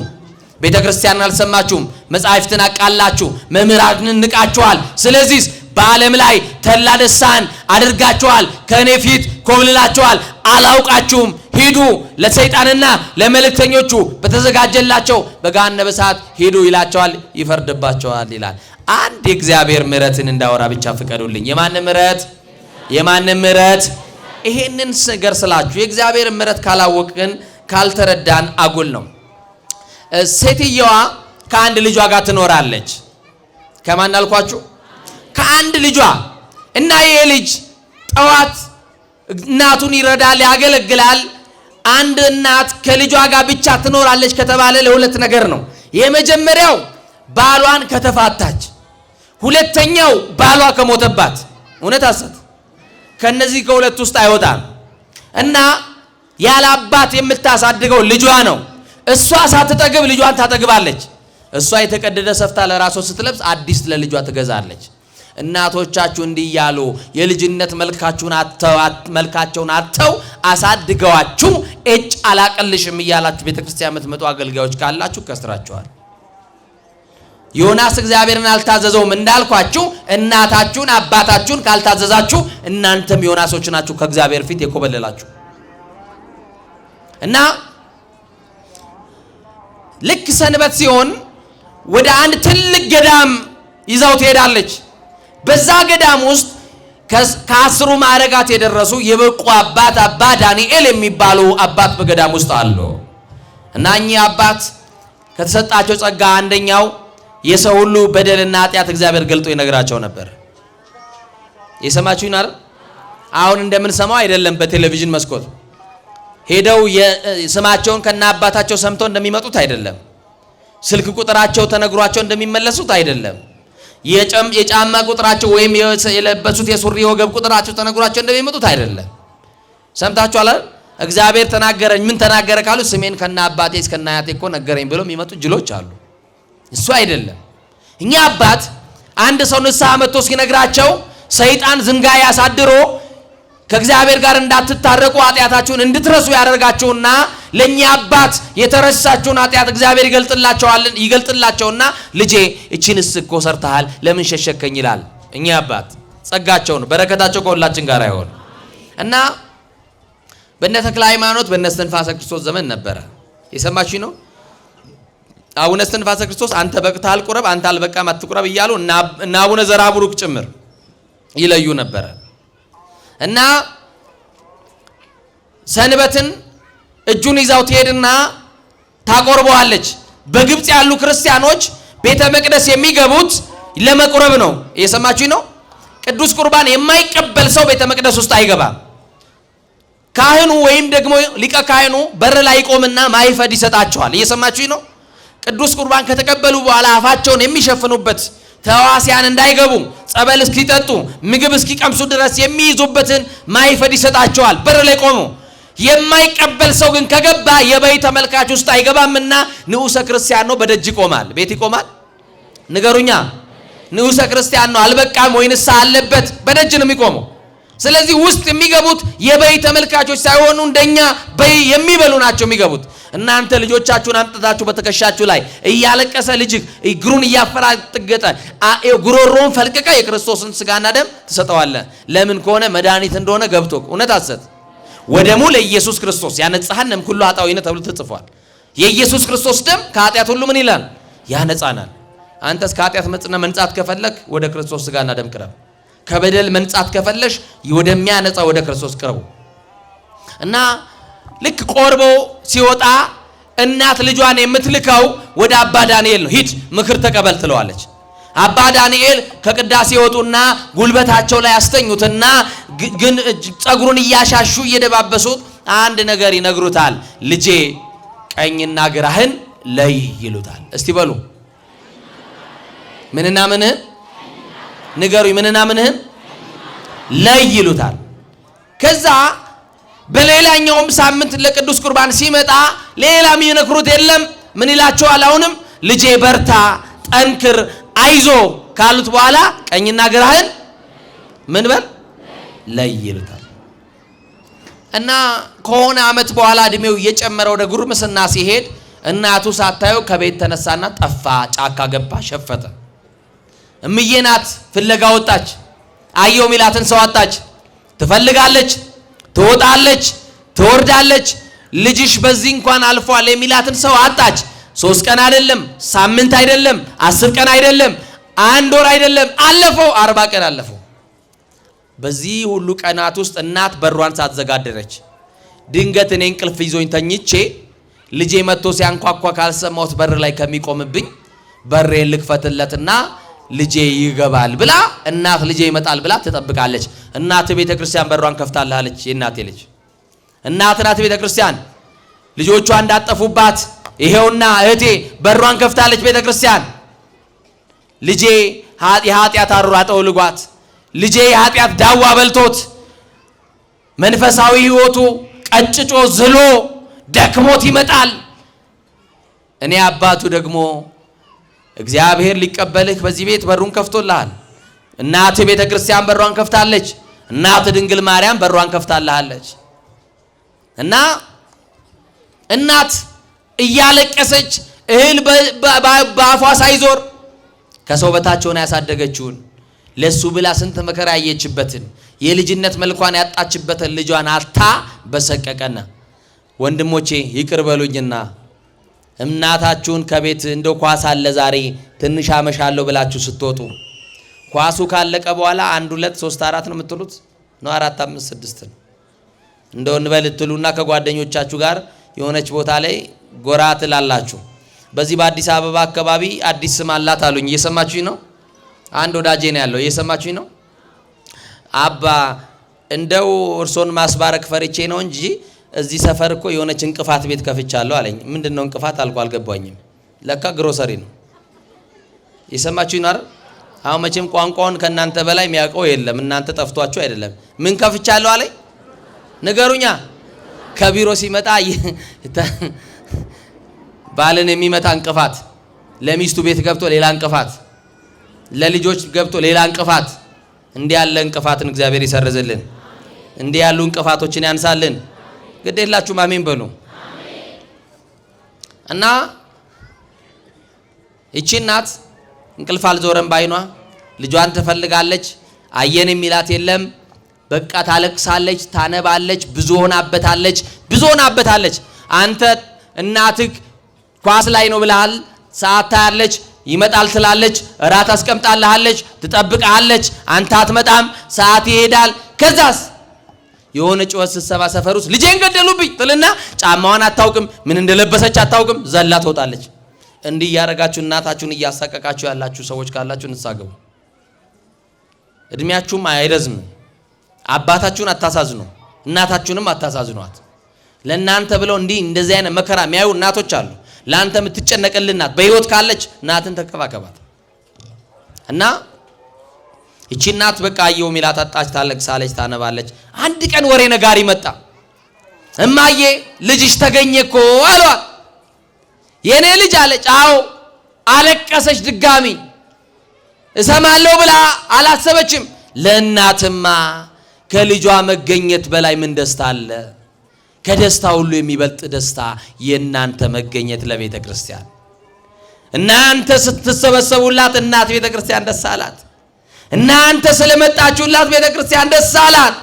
ቤተክርስቲያንን አልሰማችሁም፣ መጻሕፍትን አቃላችሁ፣ መምህራንን ንቃችኋል። ስለዚህ በዓለም ላይ ተድላ ደስታን አድርጋችኋል፣ ከኔ ፊት ኮብልላችኋል፣ አላውቃችሁም። ሂዱ ለሰይጣንና ለመልእክተኞቹ በተዘጋጀላቸው በገሃነመ እሳት ሂዱ ይላቸዋል፣ ይፈርድባቸዋል ይላል። አንድ የእግዚአብሔር ምሕረትን እንዳወራ ብቻ ፍቀዱልኝ። የማንም ምሕረት? የማንም ምሕረት? ይሄንን ነገር ስላችሁ የእግዚአብሔር ምሕረት ካላወቅን ካልተረዳን አጉል ነው። ሴትየዋ ከአንድ ልጇ ጋር ትኖራለች። ከማን አልኳችሁ? ከአንድ ልጇ እና ይሄ ልጅ ጠዋት እናቱን ይረዳል፣ ያገለግላል። አንድ እናት ከልጇ ጋር ብቻ ትኖራለች ከተባለ ለሁለት ነገር ነው። የመጀመሪያው ባሏን ከተፋታች፣ ሁለተኛው ባሏ ከሞተባት። እውነት አሰት ከነዚህ ከሁለት ውስጥ አይወጣም። እና ያለ አባት የምታሳድገው ልጇ ነው። እሷ ሳትጠግብ ልጇን ታጠግባለች። እሷ የተቀደደ ሰፍታ ለራሷ ስትለብስ አዲስ ለልጇ ትገዛለች። እናቶቻችሁ እንዲህ ያሉ የልጅነት መልካቸውን አጥተው አሳድገዋችሁ እጭ አላቀልሽም እያላችሁ ቤተክርስቲያን የምትመጡ አገልጋዮች ካላችሁ ከስራችኋል። ዮናስ እግዚአብሔርን አልታዘዘውም እንዳልኳችሁ እናታችሁን አባታችሁን ካልታዘዛችሁ እናንተም ዮናሶች ናችሁ ከእግዚአብሔር ፊት የኮበለላችሁ። እና ልክ ሰንበት ሲሆን ወደ አንድ ትልቅ ገዳም ይዛው ትሄዳለች። በዛ ገዳም ውስጥ ከአስሩ ማዕረጋት የደረሱ የበቁ አባት አባ ዳንኤል የሚባሉ አባት በገዳም ውስጥ አሉ። እና እኚህ አባት ከተሰጣቸው ጸጋ አንደኛው የሰው ሁሉ በደልና ኃጢአት እግዚአብሔር ገልጦ ይነግራቸው ነበር። የሰማችሁኝ አይደል? አሁን እንደምንሰማው አይደለም። በቴሌቪዥን መስኮት ሄደው ስማቸውን ከና አባታቸው ሰምተው እንደሚመጡት አይደለም። ስልክ ቁጥራቸው ተነግሯቸው እንደሚመለሱት አይደለም። የጫማ ቁጥራቸው ወይም የለበሱት የሱሪ ወገብ ቁጥራቸው ተነግሯቸው እንደሚመጡት አይደለም። ሰምታችኋል አይደል? እግዚአብሔር ተናገረኝ። ምን ተናገረ ካሉ ስሜን ከና አባቴ እስከና አያቴ እኮ ነገረኝ ብለው የሚመጡ ጅሎች አሉ። እሱ አይደለም። እኛ አባት አንድ ሰው ንስሐ መጥቶ ሲነግራቸው ሰይጣን ዝንጋይ ያሳድሮ ከእግዚአብሔር ጋር እንዳትታረቁ ኃጢአታችሁን እንድትረሱ ያደርጋችሁና ለኛ አባት የተረሳችሁን ኃጢአት እግዚአብሔር ይገልጥላቸውና ልጄ እቺንስ እኮ ሰርተሃል ለምን ሸሸከኝ ይላል። እኛ አባት ጸጋቸው ነው፣ በረከታቸው ከሁላችን ጋር ይሁን። እና በእነ ተክለ ሃይማኖት በእነ እስትንፋሰ ክርስቶስ ዘመን ነበረ። የሰማችሁ ነው። አቡነ እስትንፋሰ ክርስቶስ አንተ በቅተሃል ቁረብ፣ አንተ አልበቃም አትቁረብ እያሉ እና አቡነ ዘራብሩክ ጭምር ይለዩ ነበረ። እና ሰንበትን እጁን ይዛው ትሄድና ታቆርበዋለች። በግብጽ ያሉ ክርስቲያኖች ቤተ መቅደስ የሚገቡት ለመቁረብ ነው። እየሰማችሁ ነው። ቅዱስ ቁርባን የማይቀበል ሰው ቤተ መቅደስ ውስጥ አይገባም። ካህኑ ወይም ደግሞ ሊቀ ካህኑ በር ላይ ቆምና ማይፈድ ይሰጣቸዋል። እየሰማችሁ ነው። ቅዱስ ቁርባን ከተቀበሉ በኋላ አፋቸውን የሚሸፍኑበት ተዋሲያን እንዳይገቡ ጸበል እስኪጠጡ ምግብ እስኪቀምሱ ድረስ የሚይዙበትን ማይፈድ ይሰጣቸዋል። በር ላይ ቆሙ። የማይቀበል ሰው ግን ከገባ የበይ ተመልካች ውስጥ አይገባምና ንዑሰ ክርስቲያን ነው፣ በደጅ ይቆማል። ቤት ይቆማል። ንገሩኛ፣ ንዑሰ ክርስቲያን ነው አልበቃም ወይንስ አለበት? በደጅ ነው የሚቆመው። ስለዚህ ውስጥ የሚገቡት የበይ ተመልካቾች ሳይሆኑ እንደኛ በይ የሚበሉ ናቸው የሚገቡት። እናንተ ልጆቻችሁን አምጥታችሁ በተከሻችሁ ላይ እያለቀሰ ልጅ እግሩን እያፈራጠገጠ ጉሮሮውን ፈልቀቀ የክርስቶስን ስጋና ደም ትሰጠዋለህ። ለምን ከሆነ መድኃኒት እንደሆነ ገብቶ እውነት አሰት ወደሙ ለኢየሱስ ክርስቶስ ያነጻህንም ሁሉ ኃጣውይነ ተብሎ ተጽፏል። የኢየሱስ ክርስቶስ ደም ከኃጢአት ሁሉ ምን ይላል? ያነጻናል። አንተስ ከኃጢአት መንጻት ከፈለክ ወደ ክርስቶስ ስጋና ደም ቅረብ። ከበደል መንጻት ከፈለሽ ወደሚያነጻ ወደ ክርስቶስ ቅረቡ። እና ልክ ቆርቦ ሲወጣ እናት ልጇን የምትልከው ወደ አባ ዳንኤል ነው። ሂድ ምክር ተቀበል ትለዋለች። አባ ዳንኤል ከቅዳሴ ወጡና ጉልበታቸው ላይ ያስተኙትና ግን ጸጉሩን እያሻሹ እየደባበሱት አንድ ነገር ይነግሩታል። ልጄ ቀኝና ግራህን ለይ ይሉታል። እስቲ በሉ ምንና ምንህን ንገሩኝ። ምንና ምንህን ለይ ይሉታል። ከዛ በሌላኛውም ሳምንት ለቅዱስ ቁርባን ሲመጣ ሌላም ይነክሩት የለም። ምን ይላቸዋል? አሁንም ልጄ በርታ፣ ጠንክር፣ አይዞ ካሉት በኋላ ቀኝና ግራህን ምን በል ለይ ይሉታል። እና ከሆነ ዓመት በኋላ እድሜው እየጨመረ ወደ ጉርምስና ሲሄድ እናቱ ሳታየው ከቤት ተነሳና ጠፋ፣ ጫካ ገባ፣ ሸፈተ። እምዬ ናት ፍለጋ ወጣች። አየው ሚላትን ሰው አጣች። ትፈልጋለች፣ ትወጣለች፣ ትወርዳለች። ልጅሽ በዚህ እንኳን አልፏል የሚላትን ሰው አጣች። 3 ቀን አይደለም፣ ሳምንት አይደለም፣ 10 ቀን አይደለም፣ 1 ወር አይደለም፣ አለፈው 40 ቀን አለፈው። በዚህ ሁሉ ቀናት ውስጥ እናት በሯን ሳትዘጋደረች ድንገት እኔ እንቅልፍ ይዞኝ ተኝቼ ልጄ መጥቶ ሲያንኳኳ ካልሰማሁት በር ላይ ከሚቆምብኝ በሬን ልክፈትለትና ልጄ ይገባል ብላ እናት ልጄ ይመጣል ብላ ትጠብቃለች። እናት ቤተ ክርስቲያን በሯን ከፍታለች። የእናቴ ልጅ እናት ናት ቤተ ክርስቲያን ልጆቿ እንዳጠፉባት ይሄውና እህቴ በሯን ከፍታለች ቤተ ክርስቲያን። ልጄ የኃጢአት አሩር አጠውልጓት፣ ልጄ የኃጢአት ዳዋ በልቶት መንፈሳዊ ሕይወቱ ቀጭጮ ዝሎ ደክሞት ይመጣል። እኔ አባቱ ደግሞ እግዚአብሔር ሊቀበልህ በዚህ ቤት በሩን ከፍቶልሃል። እናት ቤተ ክርስቲያን በሯን ከፍታለች። እናት ድንግል ማርያም በሯን ከፍታለች። እና እናት እያለቀሰች እህል በአፏ ሳይዞር ከሰው በታች ሆና ያሳደገችውን ለሱ ብላ ስንት መከራ ያየችበትን የልጅነት መልኳን ያጣችበትን ልጇን አታ በሰቀቀና ወንድሞቼ ይቅር በሉኝና እናታችሁን ከቤት እንደው ኳስ አለ ዛሬ ትንሽ አመሻለሁ ብላችሁ ስትወጡ ኳሱ ካለቀ በኋላ 1 2 3 4 ነው የምትሉት ነው 4 5 6 ነው እንደው እንበልትሉና ከጓደኞቻችሁ ጋር የሆነች ቦታ ላይ ጎራ ትላላችሁ። በዚህ በአዲስ አበባ አካባቢ አዲስ ስም አላት አሉኝ። እየሰማችሁኝ ነው? አንድ ወዳጄ ነው ያለው። እየሰማችሁኝ ነው? አባ እንደው እርሶን ማስባረክ ፈርቼ ነው እንጂ እዚህ ሰፈር እኮ የሆነች እንቅፋት ቤት ከፍቻለሁ አለኝ። ምንድነው እንቅፋት አልኩ። አልገባኝም። ለካ ግሮሰሪ ነው። እየሰማችሁኝ ነው? አሁን መቼም ቋንቋውን ከናንተ በላይ የሚያውቀው የለም። እናንተ ጠፍቷችሁ አይደለም። ምን ከፍቻለሁ አለኝ? ንገሩኛ። ከቢሮ ሲመጣ ባልን የሚመታ እንቅፋት፣ ለሚስቱ ቤት ገብቶ ሌላ እንቅፋት፣ ለልጆች ገብቶ ሌላ እንቅፋት። እንዲህ ያለ እንቅፋትን እግዚአብሔር ይሰርዝልን። እንዲህ ያሉ እንቅፋቶችን ያንሳልን። ግዴላችሁ አሜን በሉ። እና እቺ እናት እንቅልፍ አልዞረም ባይኗ። ልጇን ትፈልጋለች። አየን የሚላት የለም። በቃ ታለቅሳለች፣ ታነባለች፣ ብዙ ሆናበታለች። አንተ እናትህ ኳስ ላይ ነው ብለሃል፣ ሰዓት ታያለች፣ ይመጣል ትላለች፣ እራት አስቀምጣለች፣ ትጠብቃለች፣ አንተ አትመጣም፣ ሰዓት ይሄዳል። ከዛስ የሆነ ጩኸት ስትሰማ ሰፈር ውስጥ ልጄን ገደሉብኝ ትልና ጫማዋን አታውቅም፣ ምን እንደለበሰች አታውቅም፣ ዘላ ትወጣለች። እንዲህ ያረጋችሁ እናታችሁን እያሳቀቃችሁ ያላችሁ ሰዎች ካላችሁ ንሳገቡ። እድሜያችሁም አይረዝም። አባታችሁን አታሳዝኑ፣ እናታችሁንም አታሳዝኗት። ለእናንተ ብለው እንደዚህ አይነት መከራ የሚያዩ እናቶች አሉ። ለአንተ የምትጨነቅልህ እናት በህይወት ካለች እናትን ተከባከባት። እና እቺ እናት በቃ አየው ሚላት አጣች፣ ታለቅሳለች፣ ታነባለች። አንድ ቀን ወሬ ነጋሪ መጣ። እማዬ ልጅሽ ተገኘ እኮ አሏት። የኔ ልጅ አለች። አዎ አለቀሰች። ድጋሚ እሰማለሁ ብላ አላሰበችም። ለእናትማ ከልጇ መገኘት በላይ ምን ደስታ አለ? ከደስታ ሁሉ የሚበልጥ ደስታ የእናንተ መገኘት ለቤተ ክርስቲያን። እናንተ ስትሰበሰቡላት እናት ቤተ ክርስቲያን ደስ አላት። እናንተ ስለመጣችሁላት ቤተ ክርስቲያን ደስ አላት።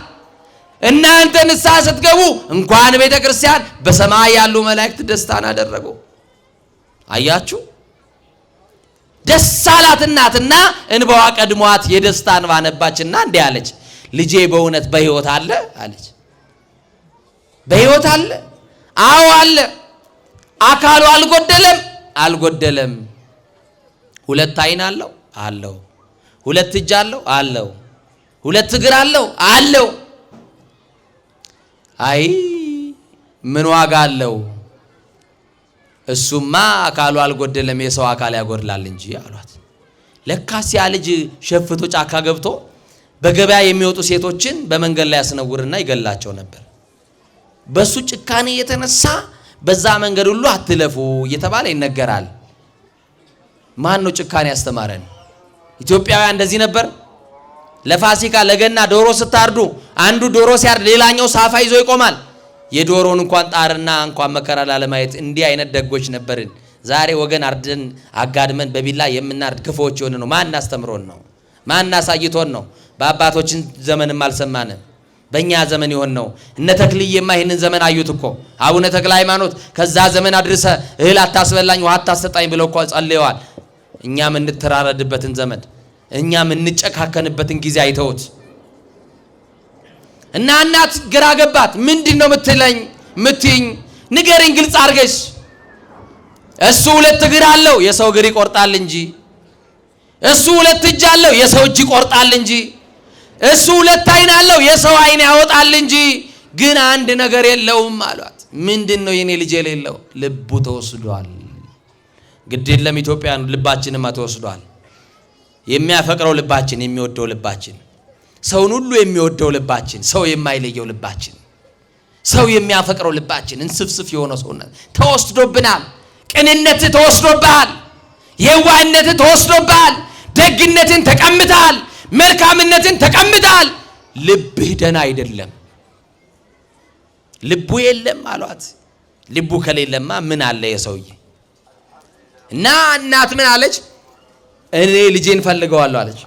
እናንተ ንስሐ ስትገቡ እንኳን ቤተ ክርስቲያን በሰማይ ያሉ መላእክት ደስታን አደረጉ። አያችሁ፣ ደስ አላት እናትና እንባዋ ቀድሟት የደስታ እንባ ነባችና እንዲህ አለች፣ ልጄ በእውነት በሕይወት አለ አለች። በሕይወት አለ? አዎ አለ። አካሉ አልጎደለም። 2 ዓይን አለው? አለው። 2 እጅ አለው? አለው። 2 እግር አለው? አይ ምን ዋጋ አለው? እሱማ አካሉ አልጎደለም፣ የሰው አካል ያጎድላል እንጂ አሏት። ለካስ ያ ልጅ ሸፍቶ ጫካ ገብቶ በገበያ የሚወጡ ሴቶችን በመንገድ ላይ ያስነውርና ይገላቸው ነበር። በሱ ጭካኔ የተነሳ በዛ መንገድ ሁሉ አትለፉ እየተባለ ይነገራል። ማን ነው ጭካኔ ያስተማረን? ኢትዮጵያውያን እንደዚህ ነበር። ለፋሲካ ለገና ዶሮ ስታርዱ አንዱ ዶሮ ሲያርድ ሌላኛው ሳፋ ይዞ ይቆማል። የዶሮን እንኳን ጣርና እንኳን መከራ ላለማየት እንዲህ አይነት ደጎች ነበርን። ዛሬ ወገን አርደን አጋድመን በቢላ የምናርድ ክፎች የሆነ ነው። ማን አስተምሮን ነው? ማን አሳይቶን ነው? በአባቶችን ዘመንም አልሰማንም። በእኛ ዘመን ይሆን ነው። እነ ተክልዬማ ይህንን ዘመን አዩት እኮ። አቡነ ተክለ ሃይማኖት ከዛ ዘመን አድርሰ እህል አታስበላኝ ውሃ አታሰጣኝ ብለው እኮ ጸልየዋል። እኛም እንተራረድበትን ዘመን፣ እኛም እንጨካከንበትን ጊዜ አይተውት እና እናት ግራ ገባት። ምንድነው ምትይኝ? ንገሪኝ ግልጽ አድርገሽ። እሱ 2 እግር አለው፣ የሰው እግር ይቆርጣል እንጂ። እሱ 2 እጅ አለው፣ የሰው እጅ ይቆርጣል እንጂ። እሱ 2 ዓይን አለው፣ የሰው ዓይን ያወጣል እንጂ። ግን አንድ ነገር የለውም አሏት። ምንድነው የኔ ልጅ የሌለው? ልቡ ተወስዷል። ግድ የለም ኢትዮጵያን ልባችንማ ተወስዷል። የሚያፈቅረው ልባችን፣ የሚወደው ልባችን፣ ሰውን ሁሉ የሚወደው ልባችን፣ ሰው የማይለየው ልባችን፣ ሰው የሚያፈቅረው ልባችን፣ እንስፍስፍ የሆነው ሰውነት ተወስዶብናል። ቅንነት ተወስዶብሃል። የዋህነት ተወስዶብሃል። ደግነትን ተቀምጣል። መልካምነትን ተቀምጣል። ልብህ ደና አይደለም። ልቡ የለም አሏት። ልቡ ከሌለማ ምን አለ የሰውዬ? እና እናት ምን አለች? እኔ ልጄን ፈልገዋለሁ አለች።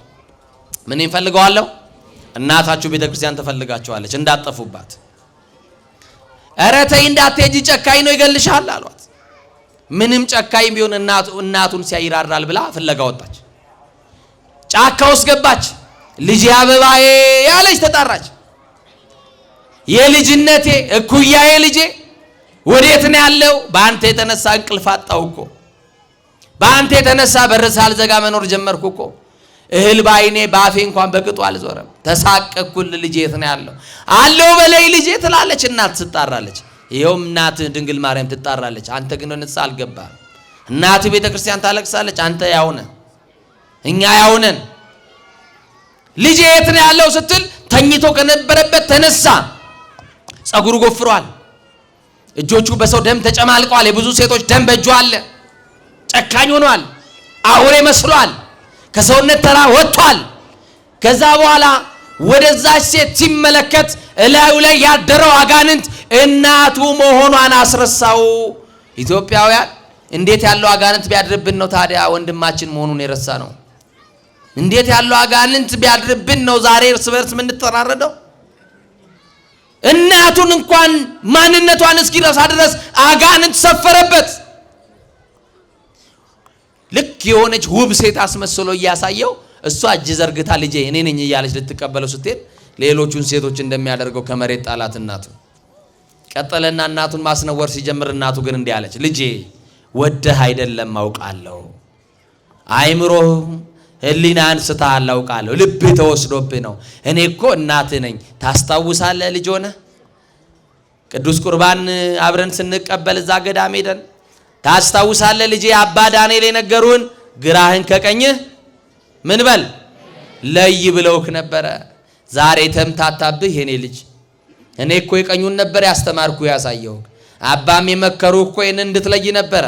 ምን ፈልገዋለሁ? እናታችሁ ቤተክርስቲያን ትፈልጋቸዋለች እንዳትጠፉባት። ኧረ ተይ እንዳትሄጂ ጨካኝ ነው ይገልሻል አሏት። ምንም ጨካኝ ቢሆን እናቱን ሲያይራራል ብላ ፍለጋ ወጣች። ጫካ ውስጥ ገባች። ልጄ አበባዬ ያለች ተጣራች። የልጅነቴ እኩያዬ ልጄ ወዴት ነው ያለው? በአንተ የተነሳ እንቅልፍ አጣሁ እኮ፣ በአንተ የተነሳ በር ሳልዘጋ መኖር ጀመርኩ እኮ፣ እህል ባይኔ ባፌ እንኳን በቅጡ አልዞረም፣ ተሳቀቅኩል። ልጄ የት ነው ያለው? አለው በላይ ልጄ ትላለች። እናት ትጣራለች። ይኸውም እናት ድንግል ማርያም ትጣራለች። አንተ ግን ንስሐ አልገባህም። እናት ቤተክርስቲያን ታለቅሳለች። አንተ ያው ነህ፣ እኛ ያው ነን። ልጄ የት ነው ያለው ስትል ተኝቶ ከነበረበት ተነሳ። ጸጉሩ ጎፍሯል። እጆቹ በሰው ደም ተጨማልቀዋል። የብዙ ሴቶች ደም በእጁ አለ። ጨካኝ ሆኗል። አውሬ መስሏል። ከሰውነት ተራ ወጥቷል። ከዛ በኋላ ወደዛች ሴት ሲመለከት እላዩ ላይ ያደረው አጋንንት እናቱ መሆኗን አስረሳው። ኢትዮጵያውያን እንዴት ያለው አጋንንት ቢያድርብን ነው ታዲያ ወንድማችን መሆኑን የረሳ ነው? እንዴት ያለው አጋንንት ቢያድርብን ነው ዛሬ እርስ በርስ የምንተራረደው? እናቱን እንኳን ማንነቷን እስኪረሳ ድረስ አጋንንት ሰፈረበት። ልክ የሆነች ውብ ሴት አስመስሎ እያሳየው እሷ እጅ ዘርግታ ልጄ እኔ ነኝ እያለች ልትቀበለው ስትሄድ ሌሎቹን ሴቶች እንደሚያደርገው ከመሬት ጣላት። እናቱ ቀጠለና እናቱን ማስነወር ሲጀምር እናቱ ግን እንዲህ አለች፣ ልጄ ወደህ አይደለም አውቃለሁ፣ አይምሮህ ህሊናን ስተሃል አውቃለሁ፣ ልብህ ተወስዶብህ ነው። እኔ እኮ እናትህ ነኝ። ታስታውሳለህ ልጅ ሆነ ቅዱስ ቁርባን አብረን ስንቀበል እዛ ገዳም ሄደን ታስታውሳለህ ልጄ አባ ዳንኤል የነገሩን ግራህን ከቀኝህ ምን በል ለይ ብለውክ ነበረ። ዛሬ ተምታታብህ የኔ ልጅ። እኔ እኮ የቀኙን ነበር ያስተማርኩ ያሳየው። አባም የመከሩ እኮ ይህንን እንድትለይ ነበረ።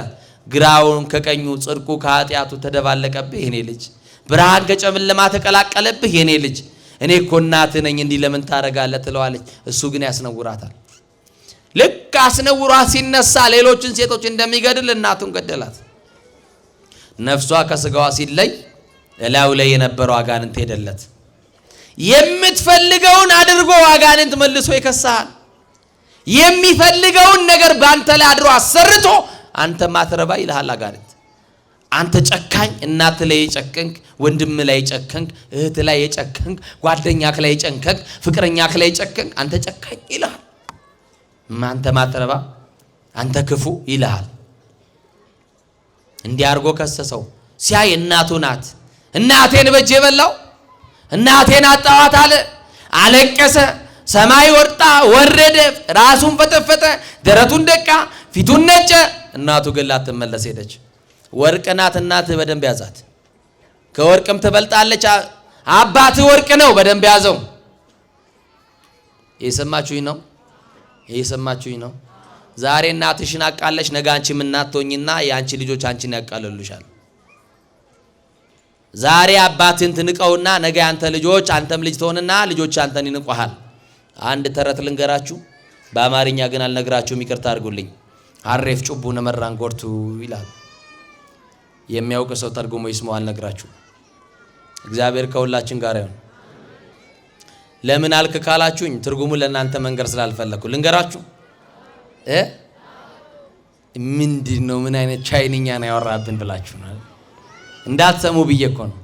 ግራውን ከቀኙ ጽድቁ ከኃጢአቱ ተደባለቀብህ የኔ ልጅ። ብርሃን ከጨለማ ተቀላቀለብህ የኔ ልጅ። እኔ እኮ እናትህ ነኝ እንዲህ ለምን ታረጋለህ ትለዋለች። እሱ ግን ያስነውራታል። ልክ አስነውሯት ሲነሳ ሌሎችን ሴቶች እንደሚገድል እናቱን ገደላት። ነፍሷ ከስጋዋ ሲለይ እላዩ ላይ የነበረው አጋንንት ሄደለት። የምትፈልገውን አድርጎ አጋንንት መልሶ ይከሳል። የሚፈልገውን ነገር ባንተ ላይ አድሮ አሰርቶ አንተ ማትረባ ይልሃል አጋንንት። አንተ ጨካኝ፣ እናት ላይ የጨከንክ፣ ወንድም ላይ የጨከንክ፣ እህት ላይ የጨከንክ፣ ጓደኛክ ላይ የጨከንክ፣ ፍቅረኛክ ላይ የጨከንክ አንተ ጨካኝ ይልሃል። አንተ ማትረባ፣ አንተ ክፉ ይልሃል። እንዲህ አድርጎ ከሰሰው። ሲያይ እናቱ ናት። እናቴን በእጄ በላው፣ እናቴን አጣዋት አለ። አለቀሰ። ሰማይ ወጣ ወረደ፣ ራሱን ፈተፈተ፣ ደረቱን ደቃ፣ ፊቱን ነጨ። እናቱ ግን ላትመለስ ሄደች። ወርቅ ናት እናትህ፣ በደንብ ያዛት። ከወርቅም ትበልጣለች። አባትህ ወርቅ ነው፣ በደንብ ያዘው። እየሰማችሁኝ ነው? እየሰማችሁኝ ነው? ዛሬ እናትሽን አቃለሽ፣ ነገ አንቺም እናት ትሆኚና የአንቺ ልጆች አንቺን ያቃለሉሻል። ዛሬ አባትህን ትንቀውና ነገ አንተ ልጆች አንተም ልጅ ትሆንና ልጆች አንተን ይንቋሃል። አንድ ተረት ልንገራችሁ፣ በአማርኛ ግን አልነግራችሁም፣ ይቅርታ አድርጉልኝ። አሬፍ ጩቡ ነመራን ጎርቱ ይላል። የሚያውቅ ሰው ተርጉሞ ይስማው፣ አልነግራችሁ። እግዚአብሔር ከሁላችን ጋር ይሁን። ለምን አልክ ካላችሁኝ ትርጉሙ ለእናንተ መንገር ስላልፈለኩ ልንገራችሁ። ምንድነው ምን አይነት ቻይንኛ ነው ያወራብን ብላችሁ ነው እንዳትሰሙ ብዬ እኮ ነው።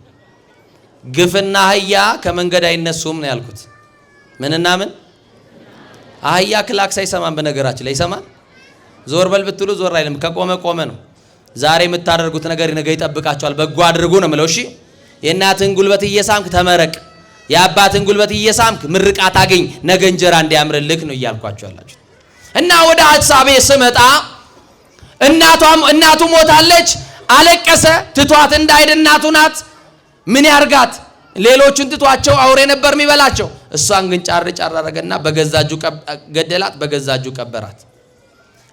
ግፍና አህያ ከመንገድ አይነሱም ነው ያልኩት። ምንና ምን? አህያ ክላክስ አይሰማም። በነገራችን ላይ ይሰማል። ዞር በል ብትሉ ዞር አይልም። ከቆመ ቆመ ነው። ዛሬ የምታደርጉት ነገር ነገ ይጠብቃችኋል። በጎ አድርጉ ነው የምለው። እሺ፣ የእናትህን ጉልበት እየሳምክ ተመረቅ፣ የአባትህን ጉልበት እየሳምክ ምርቃት አገኝ፣ ነገ እንጀራ እንዲያምርልክ ነው እያልኳችሁ ያላችሁ። እና ወደ ሐሳቤ ስመጣ እናቱ ሞታለች። አለቀሰ። ትቷት እንዳይድ እናቱ ናት። ምን ያርጋት? ሌሎቹን ትቷቸው አውሬ ነበር የሚበላቸው። እሷን ግን ጫር ጫር አረገና በገዛ እጁ ገደላት፣ በገዛ እጁ ቀበራት።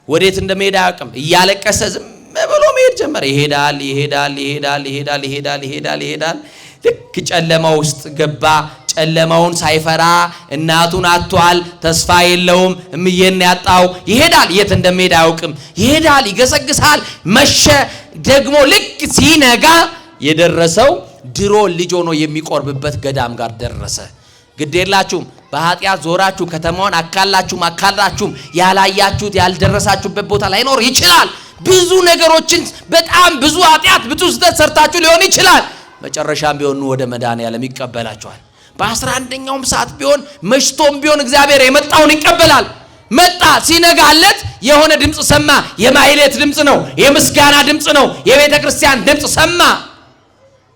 ወዴት እንደመሄድ አያውቅም። እያለቀሰ ዝም ብሎ መሄድ ጀመረ። ይሄዳል ይሄዳል ይሄዳል ይሄዳል ይሄዳል ይሄዳል ይሄዳል። ልክ ጨለማ ውስጥ ገባ። ጨለማውን ሳይፈራ እናቱን አጥቷል። ተስፋ የለውም። እምዬን ያጣው ይሄዳል። የት እንደሚሄድ አያውቅም። ይሄዳል፣ ይገሰግሳል። መሸ። ደግሞ ልክ ሲነጋ የደረሰው ድሮ ልጅ ሆኖ የሚቆርብበት ገዳም ጋር ደረሰ። ግዴላችሁም በኃጢአት ዞራችሁ ከተማውን አካላችሁም ያላያችሁት ያልደረሳችሁበት ቦታ ላይኖር ይችላል። ብዙ ነገሮችን በጣም ብዙ ኃጢአት ብዙ ስህተት ሰርታችሁ ሊሆን ይችላል። መጨረሻም ቢሆን ወደ መድኃኔዓለም ይቀበላችኋል። በ11ኛውም ሰዓት ቢሆን መሽቶም ቢሆን እግዚአብሔር የመጣውን ይቀበላል። መጣ ሲነጋለት የሆነ ድምጽ ሰማ። የማህሌት ድምጽ ነው፣ የምስጋና ድምጽ ነው፣ የቤተ ክርስቲያን ድምጽ ሰማ።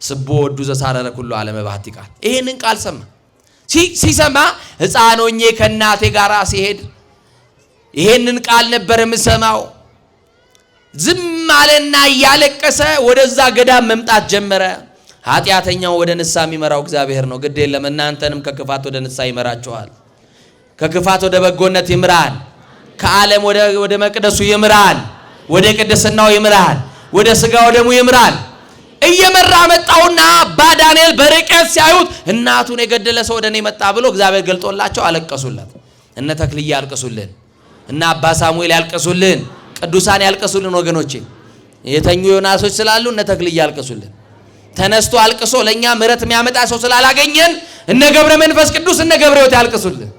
ስቦ ወዱ ዘሳረረ ኩሉ ዓለም ባሕቲ ቃል። ይሄንን ቃል ሰማ። ሲሰማ ሕፃን ሆኜ ከእናቴ ጋር ሲሄድ ይሄንን ቃል ነበር የምሰማው። ዝም አለና እያለቀሰ ወደዛ ገዳም መምጣት ጀመረ። ኃጢአተኛው ወደ ንስሐ የሚመራው እግዚአብሔር ነው። ግድ የለም እናንተንም ከክፋት ወደ ንስሐ ይመራችኋል። ከክፋት ወደ በጎነት ይምራል። ከዓለም ወደ መቅደሱ ይምራል። ወደ ቅድስናው ይምራል። ወደ ሥጋው ደሙ ይምራል። እየመራ መጣውና አባ ዳንኤል በርቀት ሲያዩት እናቱን የገደለ ሰው ወደኔ መጣ ብሎ እግዚአብሔር ገልጦላቸው አለቀሱለት። እነ ተክልዬ ያልቀሱልን፣ እነ አባ ሳሙኤል ያልቀሱልን፣ ቅዱሳን ያልቀሱልን። ወገኖቼ የተኙ ዮናሶች ስላሉ እነ ተክልዬ ያልቀሱልን። ተነስቶ አልቅሶ ለኛ ምሕረት የሚያመጣ ሰው ስላላገኘን እነ ገብረ መንፈስ ቅዱስ እነ ገብረ ሕይወት ያልቀሱልን፣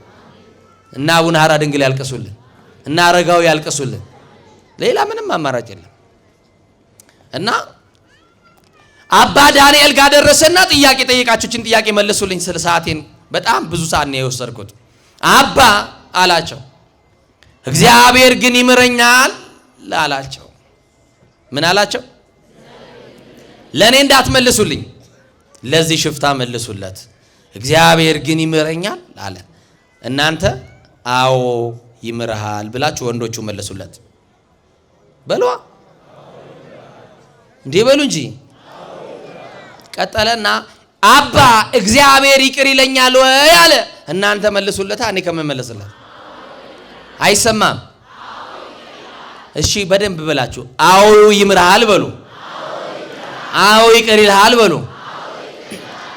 እና አቡነ ሐራ ድንግል ያልቀሱልን፣ እና አረጋው ያልቀሱልን። ሌላ ምንም አማራጭ የለም። እና አባ ዳንኤል ጋር ደረሰና ጥያቄ ጠየቃችሁችን ጥያቄ መልሱልኝ። ስለ ሰዓቴን በጣም ብዙ ሰዓት ነው የወሰድኩት። አባ አላቸው እግዚአብሔር ግን ይምረኛል አላቸው። ምን አላቸው? ለኔ እንዳትመልሱልኝ ለዚህ ሽፍታ መልሱለት። እግዚአብሔር ግን ይምረኛል አለ። እናንተ አዎ ይምርሃል ብላችሁ ወንዶቹ መልሱለት። በሏ እንዴ በሉ እንጂ። ቀጠለና አባ እግዚአብሔር ይቅር ይለኛል ወይ አለ። እናንተ መልሱለታ። እኔ ከመመለስለት አይሰማም። እሺ በደንብ ብላችሁ አዎ ይምርሃል በሉ። አዎ ይቅር ይልሃል በሉ።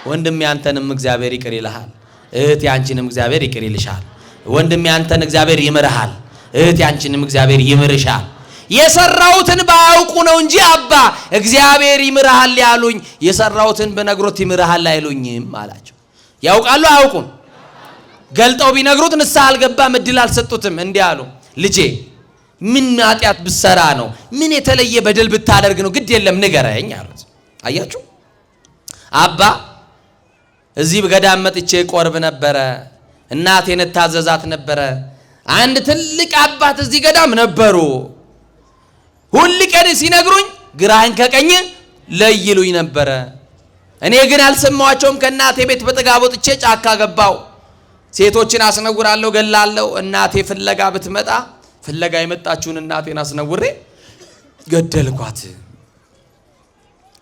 ወንድም ያንተንም እግዚአብሔር ይቅር ይልሃል። እህት ያንቺንም እግዚአብሔር ይቅር ይልሻል። ወንድም ያንተን እግዚአብሔር ይምርሃል። እህት ያንቺንም እግዚአብሔር ይምርሻል። የሰራውትን ባያውቁ ነው እንጂ አባ እግዚአብሔር ይምርሃል ያሉኝ የሰራውትን በነግሮት ይምርሃል አይሉኝም አላቸው። ያውቃሉ አያውቁም? ገልጠው ቢነግሩት ንስሐ አልገባም፣ እድል አልሰጡትም። እንዲህ አሉ፣ ልጄ ምን ኃጢአት ብትሰራ ነው? ምን የተለየ በደል ብታደርግ ነው? ግድ የለም ንገረኝ አሉት። አያችሁ አባ እዚህ ገዳም መጥቼ ቆርብ ነበረ፣ እናቴን ታዘዛት ነበረ። አንድ ትልቅ አባት እዚህ ገዳም ነበሩ። ሁል ቀን ሲነግሩኝ ግራኝ ከቀኝ ለይሉኝ ነበረ። እኔ ግን አልሰማዋቸውም። ከእናቴ ቤት በጥጋብ ወጥቼ ጫካ ገባው። ሴቶችን አስነውራለሁ፣ ገላለሁ። እናቴ ፍለጋ ብትመጣ ፍለጋ የመጣችውን እናቴን አስነውሬ ገደልኳት።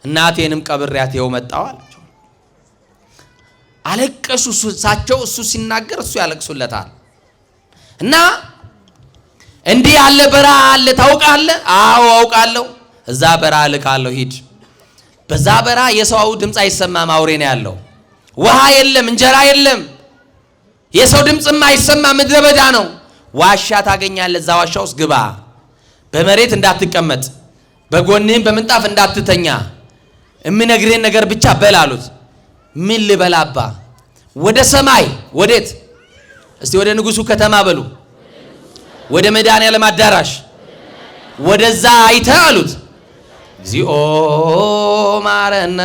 እናቴንም ቀብሬያት ይኸው መጣሁ አላቸው። አለቀሱ እሳቸው። እሱ ሲናገር እሱ ያለቅሱለታል። እና እንዲህ ያለ በረሃ አለ ታውቃለህ? አዎ አውቃለሁ። እዛ በረሃ ልካለሁ፣ ሂድ። በዛ በረሃ የሰው ድምፅ አይሰማም፣ አውሬ ነው ያለው። ውሃ የለም፣ እንጀራ የለም፣ የሰው ድምፅም አይሰማም፣ ምድረ በዳ ነው። ዋሻ ታገኛለህ። እዛ ዋሻ ውስጥ ግባ። በመሬት እንዳትቀመጥ፣ በጎንህም በምንጣፍ እንዳትተኛ፣ እምነግርህን ነገር ብቻ በል አሉት። ምን ልበል አባ? ወደ ሰማይ። ወዴት? እስቲ ወደ ንጉሱ ከተማ በሉ። ወደ መድኃኔዓለም አዳራሽ ወደዛ አይተህ አሉት። እግዚኦ መሐረነ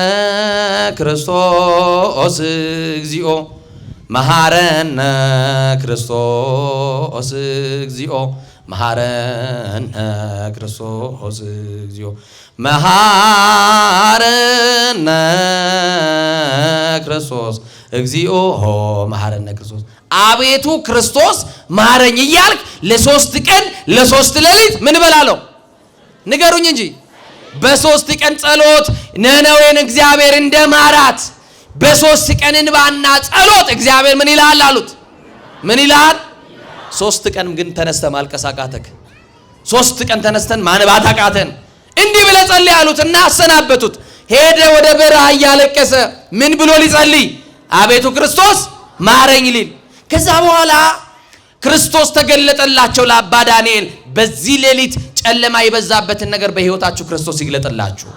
ክርስቶስ፣ እግዚኦ መሐረነ ክርስቶስ፣ እግዚኦ መሐረነ ክርስቶስ፣ እግዚኦ መሐረነ ክርስቶስ፣ እግዚኦ መሐረነ ክርስቶስ። አቤቱ ክርስቶስ ማረኝ እያልክ ለሶስት ቀን ለሶስት ሌሊት ምን በላለው? ንገሩኝ እንጂ። በሶስት ቀን ጸሎት ነነዌን እግዚአብሔር እንደማራት በሶስት ቀን እንባና ጸሎት እግዚአብሔር ምን ይላል አሉት። ምን ይላል? ሶስት ቀን ግን ተነስተ ማልቀስ አቃተክ። ሶስት ቀን ተነስተን ማንባት አቃተን። እንዲህ ብለ ጸልይ አሉትና አሰናበቱት። ሄደ ወደ በረሃ እያለቀሰ ምን ብሎ ሊጸልይ? አቤቱ ክርስቶስ ማረኝ ሊል። ከዛ በኋላ ክርስቶስ ተገለጠላቸው ለአባ ዳንኤል። በዚህ ሌሊት ጨለማ የበዛበትን ነገር በህይወታችሁ ክርስቶስ ይግለጥላችሁ።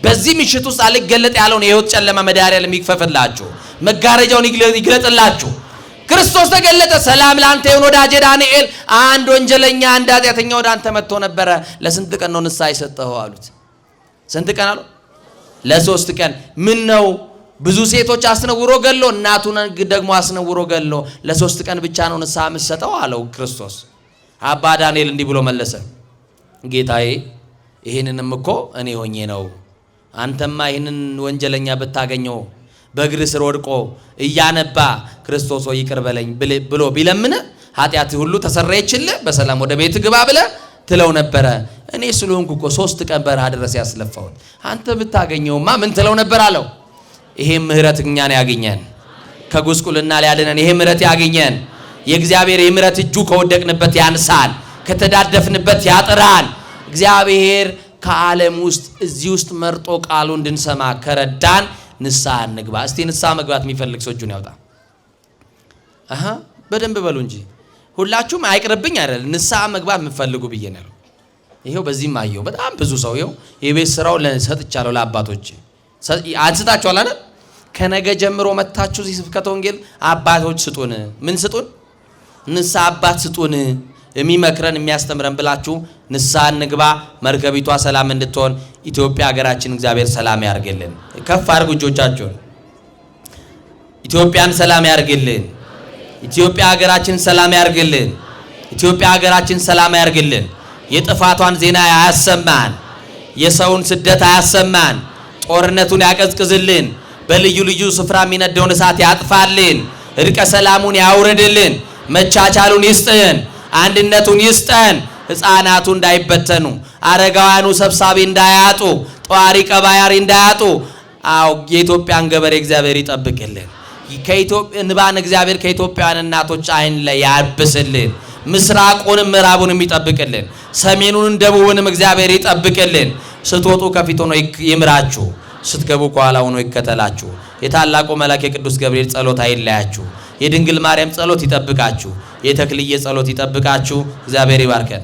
በዚህ ምሽት ውስጥ አልገለጥ ያለውን የህይወት ጨለማ መድኃኒዓለም ይክፈፍላችሁ፣ መጋረጃውን ይግለጥላችሁ። ክርስቶስ ተገለጠ። ሰላም ላንተ ይሁን ወዳጄ ዳንኤል፣ አንድ ወንጀለኛ አንድ ኃጢአተኛ ወደ አንተ መጥቶ ነበረ። ለስንት ቀን ነው ንስሐ የሰጠኸው አሉት። ስንት ቀን አሉ? ለ3 ቀን። ምን ነው ብዙ ሴቶች አስነውሮ ገሎ እናቱን ደግሞ አስነውሮ ገሎ ለ3 ቀን ብቻ ነው ንስሐ የምትሰጠው አለው ክርስቶስ። አባ ዳንኤል እንዲህ ብሎ መለሰ፣ ጌታዬ ይሄንንም እኮ እኔ ሆኜ ነው። አንተማ ይሄንን ወንጀለኛ ብታገኘው በእግር ስር ወድቆ እያነባ ክርስቶስ ሆይ ይቅር በለኝ ብሎ ቢለምን ኃጢአት ሁሉ ተሰረየችልህ በሰላም ወደ ቤት ግባ ብለህ ትለው ነበረ። እኔ ስለሆንኩ እኮ 3 ቀን በረሃ ድረስ ያስለፋው አንተ ብታገኘውማ ምን ትለው ነበር አለው። ይሄ ምህረት እኛን ያገኘን፣ ከጉስቁልና ሊያድነን ይሄ ምህረት ያገኘን። የእግዚአብሔር የምህረት እጁ ከወደቅንበት ያንሳል፣ ከተዳደፍንበት ያጥራል። እግዚአብሔር ከዓለም ውስጥ እዚህ ውስጥ መርጦ ቃሉ እንድንሰማ ከረዳን ንስሐ እንግባ። እስቲ ንስሐ መግባት የሚፈልግ ሰው እጁን ያውጣ። በደንብ በሉ እንጂ ሁላችሁም አይቅርብኝ አይደል? ንስሐ መግባት የምትፈልጉ ብዬ ነው። ይሄው በዚህም አየው በጣም ብዙ ሰው ይሄው የቤት ስራው ለሰጥቻለሁ ለአባቶች አንስታችኋል አይደል? ከነገ ጀምሮ መታችሁ እዚህ ስብከተ ወንጌል አባቶች ስጡን፣ ምን ስጡን? ንስሐ አባት ስጡን፣ የሚመክረን የሚያስተምረን ብላችሁ ንስሐ እንግባ። መርከቢቷ ሰላም እንድትሆን ኢትዮጵያ ሀገራችን እግዚአብሔር ሰላም ያርግልን። ከፍ አድርጉ እጆቻችሁን። ኢትዮጵያን ሰላም ያርግልን። ኢትዮጵያ ሀገራችን ሰላም ያርግልን። ኢትዮጵያ ሀገራችን ሰላም ያርግልን። የጥፋቷን ዜና አያሰማን፣ የሰውን ስደት አያሰማን፣ ጦርነቱን ያቀዝቅዝልን፣ በልዩ ልዩ ስፍራ የሚነደውን እሳት ያጥፋልን፣ እርቀ ሰላሙን ያውርድልን፣ መቻቻሉን ይስጠን፣ አንድነቱን ይስጠን። ሕፃናቱ እንዳይበተኑ፣ አረጋውያኑ ሰብሳቢ እንዳያጡ፣ ጧሪ ቀባያሪ እንዳያጡ። አው የኢትዮጵያን ገበሬ እግዚአብሔር ይጠብቅልን። ከኢትዮጵያ እንባን እግዚአብሔር ከኢትዮጵያውያን እናቶች አይን ላይ ያብስልን። ምስራቁንም ምዕራቡንም ይጠብቅልን። ሰሜኑንም ደቡብንም እግዚአብሔር ይጠብቅልን። ስትወጡ ከፊት ሆኖ ይምራችሁ፣ ስትገቡ ከኋላ ሆኖ ይከተላችሁ። የታላቁ መልአክ የቅዱስ ገብርኤል ጸሎት አይለያችሁ። የድንግል ማርያም ጸሎት ይጠብቃችሁ። የተክልዬ ጸሎት ይጠብቃችሁ። እግዚአብሔር ይባርከን።